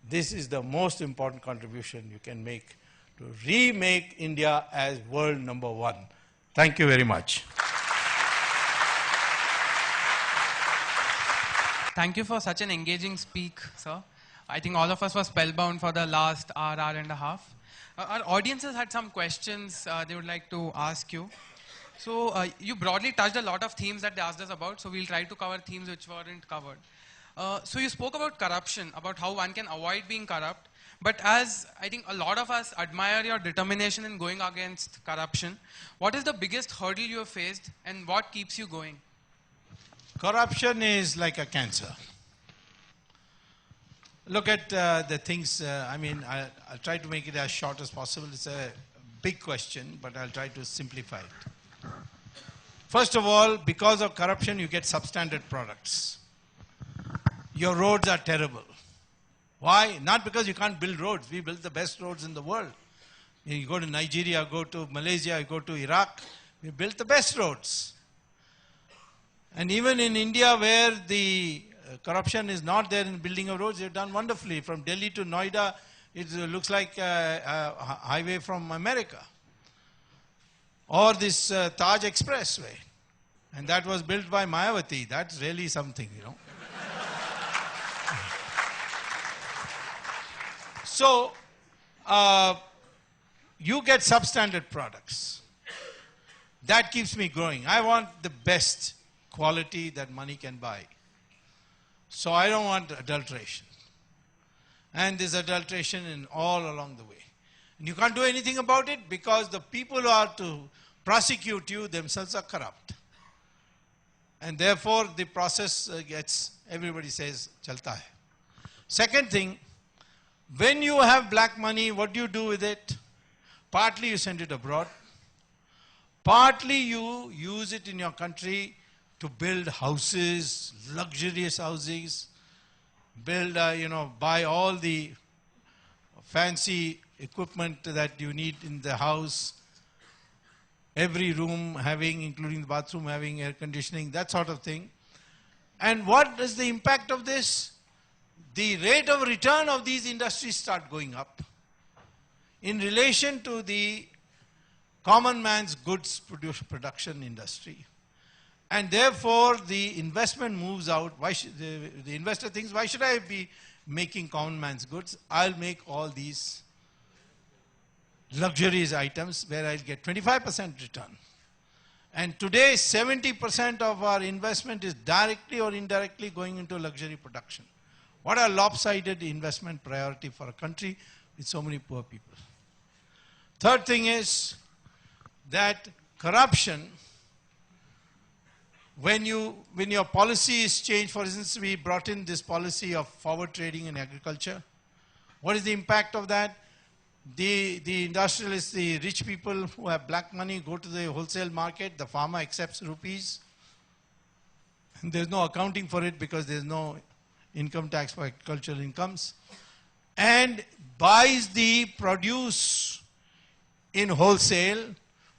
this is the most important contribution you can make to remake India as world number one. Thank you very much. Thank you for such an engaging speak, sir. I think all of us were spellbound for the last hour and a half. Our audiences had some questions they would like to ask you. So you broadly touched a lot of themes that they asked us about, so we'll try to cover themes which weren't covered. So you spoke about corruption, about how one can avoid being corrupt. But as I think a lot of us admire your determination in going against corruption, what is the biggest hurdle you have faced and what keeps you going? Corruption is like a cancer. Look at the things, I'll try to make it as short as possible. It's a big question, but I'll try to simplify it. First of all, because of corruption, you get substandard products. Your roads are terrible. Why? Not because you can't build roads. We build the best roads in the world. You go to Nigeria, go to Malaysia, go to Iraq, we built the best roads. And even in India, where the corruption is not there in building of roads, they've done wonderfully. From Delhi to Noida, it looks like a highway from America. Or this Taj Expressway. And that was built by Mayawati. That's really something, you know. So, you get substandard products. That keeps me growing. I want the best quality that money can buy. So I don't want adulteration. And there's adulteration in all along the way. And you can't do anything about it because the people who are to prosecute you themselves are corrupt. And therefore the process gets, everybody says, chalta hai. Second thing, when you have black money, what do you do with it? Partly you send it abroad. Partly you use it in your country to build houses, luxurious houses, build, buy all the fancy equipment that you need in the house, every room having, including the bathroom, having air conditioning, that sort of thing. And what is the impact of this? The rate of return of these industries start going up in relation to the common man's goods production industry. And therefore, the investment moves out. Why should the investor thinks, why should I be making common man's goods? I'll make all these luxurious items where I'll get 25% return. And today, 70% of our investment is directly or indirectly going into luxury production. What a lopsided investment priority for a country with so many poor people. Third thing is that corruption, when your policy is changed, for instance, we brought in this policy of forward trading in agriculture. What is the impact of that? The industrialists, the rich people who have black money go to the wholesale market, the farmer accepts rupees. And there's no accounting for it because there's no income tax for agricultural incomes. And buys the produce in wholesale,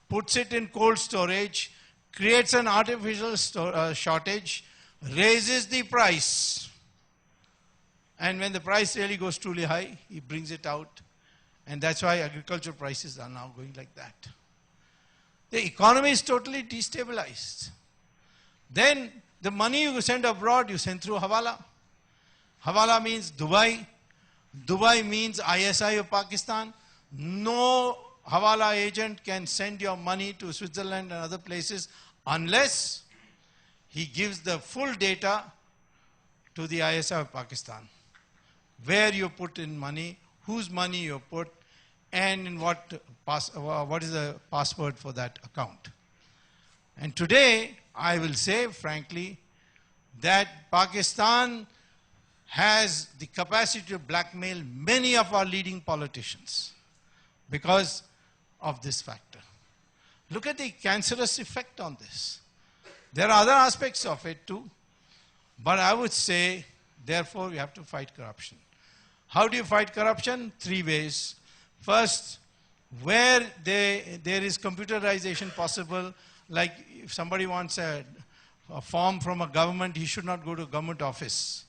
puts it in cold storage, creates an artificial shortage, raises the price. And when the price really goes truly high, he brings it out. And that's why agricultural prices are now going like that. The economy is totally destabilized. Then the money you send abroad, you send through Hawala. Hawala means Dubai. Dubai means ISI of Pakistan. No Hawala agent can send your money to Switzerland and other places unless he gives the full data to the ISI of Pakistan. Where you put in money, whose money you put, and in what is the password for that account. And today, I will say frankly, that Pakistan has the capacity to blackmail many of our leading politicians because of this factor. Look at the cancerous effect on this. There are other aspects of it too, but I would say, therefore, we have to fight corruption. How do you fight corruption? 3 ways. First, where there is computerization possible, like if somebody wants a form from a government, he should not go to a government office.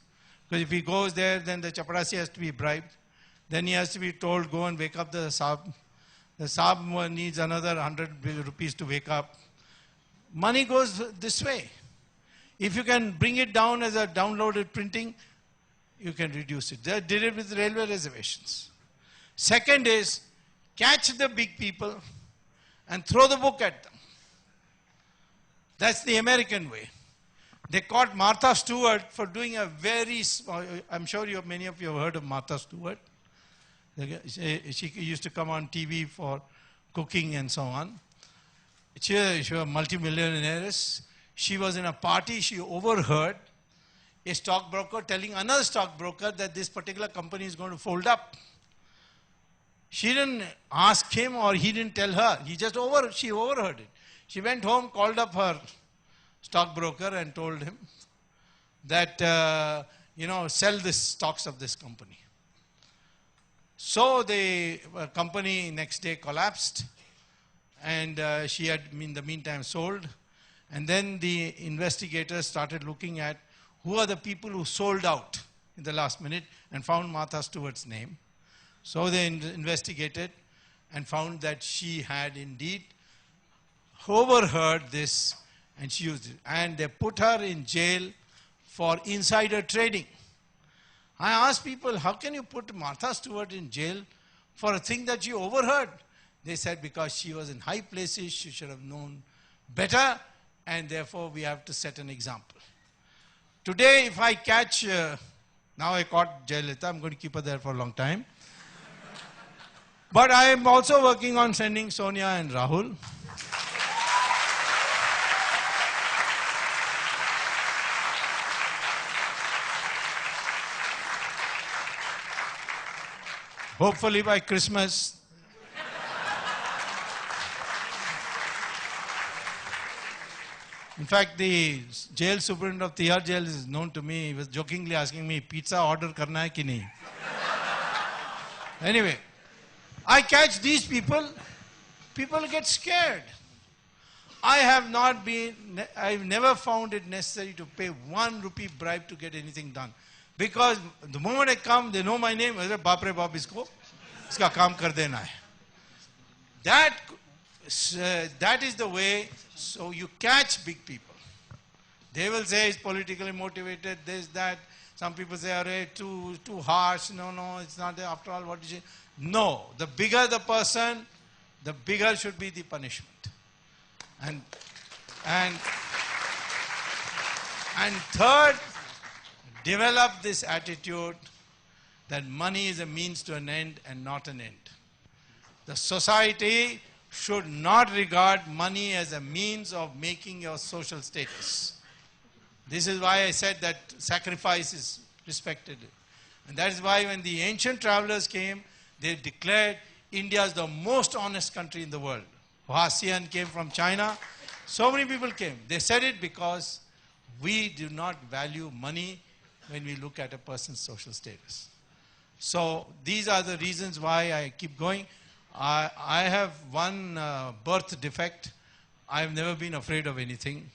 Because if he goes there, then the chaprasi has to be bribed. Then he has to be told, go and wake up the Saab. The Saab needs another 100 rupees to wake up. Money goes this way. If you can bring it down as a downloaded printing, you can reduce it. They did it with railway reservations. Second is, catch the big people and throw the book at them. That's the American way. They caught Martha Stewart for doing a very small, I'm sure many of you have heard of Martha Stewart. She used to come on TV for cooking and so on. She was a multimillionaire. She was in a party, she overheard a stockbroker telling another stockbroker that this particular company is going to fold up. She didn't ask him or he didn't tell her. She overheard it. She went home, called up her stockbroker and told him that, sell the stocks of this company. So the company next day collapsed and she had in the meantime sold. And then the investigators started looking at who are the people who sold out in the last minute and found Martha Stewart's name. So they investigated and found that she had indeed overheard this and she used it. And they put her in jail for insider trading. I asked people, how can you put Martha Stewart in jail for a thing that you overheard? They said because she was in high places, she should have known better, and therefore we have to set an example. Today, if I catch, now I caught Jayalalitha, I'm going to keep her there for a long time. But I am also working on sending Sonia and Rahul. Hopefully by Christmas. In fact, the jail superintendent of Tihar jail is known to me. He was jokingly asking me, pizza order karna hai ki nahi? Anyway, I catch these people, people get scared. I've never found it necessary to pay 1 rupee bribe to get anything done. Because the moment I come, they know my name. I say, Baap re baap, iska kaam kar dena hai. That is the way. So you catch big people. They will say it's politically motivated, this, that. Some people say, arey, too harsh. No, it's not. After all, what is it? No. The bigger the person, the bigger should be the punishment. And third, develop this attitude that money is a means to an end and not an end. The society should not regard money as a means of making your social status. This is why I said that sacrifice is respected. And that is why when the ancient travelers came, they declared India is the most honest country in the world. Hasian came from China. So many people came. They said it because we do not value money when we look at a person's social status. So these are the reasons why I keep going. I have one birth defect. I've never been afraid of anything.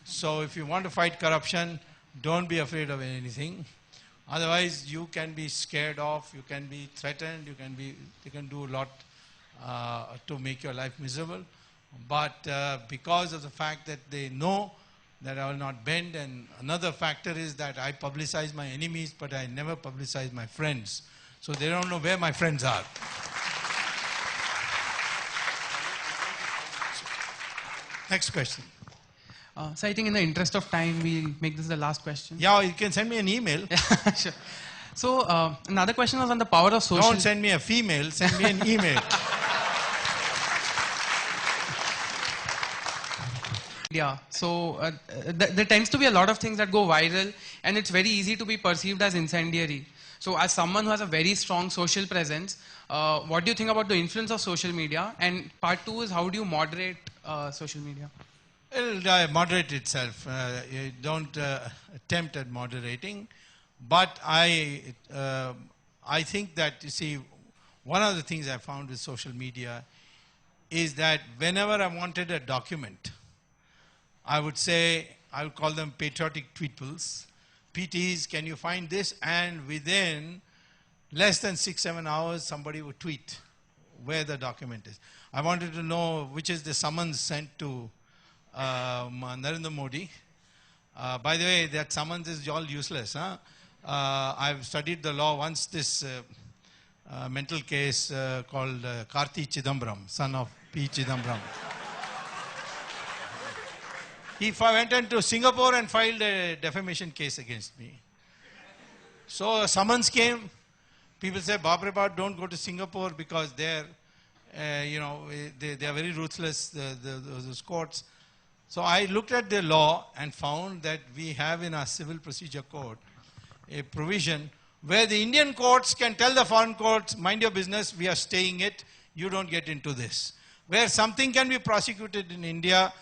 So if you want to fight corruption, don't be afraid of anything. Otherwise, you can be scared off, you can be threatened, you can do a lot to make your life miserable. But because of the fact that they know that I will not bend, and another factor is that I publicize my enemies, but I never publicize my friends. So they don't know where my friends are. Next question. So I think in the interest of time, we'll make this the last question. Yeah, you can send me an email. Sure. So another question was on the power of social... Don't send me a female, send me an email. Yeah, so there tends to be a lot of things that go viral, and it's very easy to be perceived as incendiary. So as someone who has a very strong social presence, what do you think about the influence of social media? And part 2 is, how do you moderate social media? It'll moderate itself. You don't attempt at moderating. But I I think that, you see, one of the things I found with social media is that whenever I wanted a document, I would say, I would call them patriotic tweetles. PTs, can you find this? And within less than 6-7 hours, somebody would tweet where the document is. I wanted to know which is the summons sent to Narendra Modi. By the way, that summons is all useless. Huh? I've studied the law once. This mental case called Karti Chidambaram, son of P. Chidambaram. He went into Singapore and filed a defamation case against me. So a summons came. People say, Babrabad, don't go to Singapore because they're, they are very ruthless, those courts. So I looked at the law and found that we have in our Civil Procedure Code a provision where the Indian courts can tell the foreign courts, mind your business, we are staying it, you don't get into this. Where something can be prosecuted in India,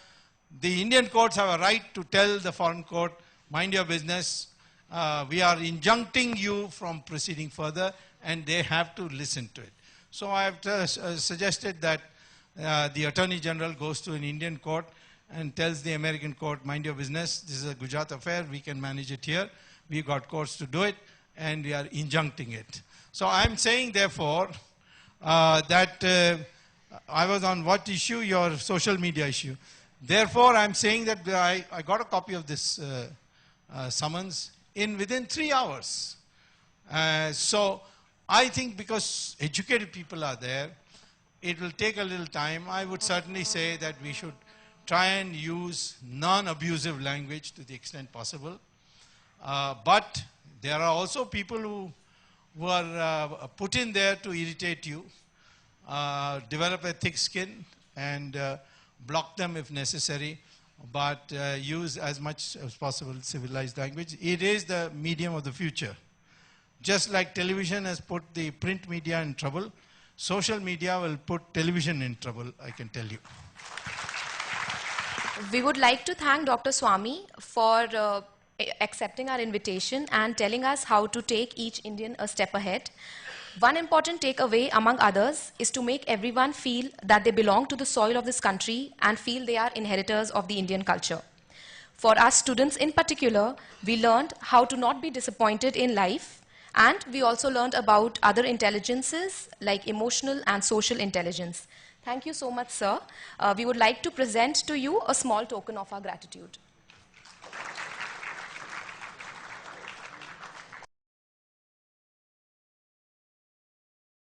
the Indian courts have a right to tell the foreign court, mind your business, we are injuncting you from proceeding further, and they have to listen to it. So I have suggested that the Attorney General goes to an Indian court and tells the American court, mind your business, this is a Gujarat affair, we can manage it here, we got courts to do it, and we are injuncting it. So I'm saying, therefore, that I was on what issue? Your social media issue. Therefore, I'm saying that I got a copy of this summons within 3 hours. So I think because educated people are there, it will take a little time. I would certainly say that we should try and use non-abusive language to the extent possible. But there are also people who are put in there to irritate you, develop a thick skin, and block them if necessary, but use as much as possible civilized language. It is the medium of the future. Just like television has put the print media in trouble, social media will put television in trouble, I can tell you. We would like to thank Dr. Swamy for accepting our invitation and telling us how to take each Indian a step ahead. One important takeaway, among others, is to make everyone feel that they belong to the soil of this country and feel they are inheritors of the Indian culture. For us students in particular, we learned how to not be disappointed in life, and we also learned about other intelligences like emotional and social intelligence. Thank you so much, sir. We would like to present to you a small token of our gratitude.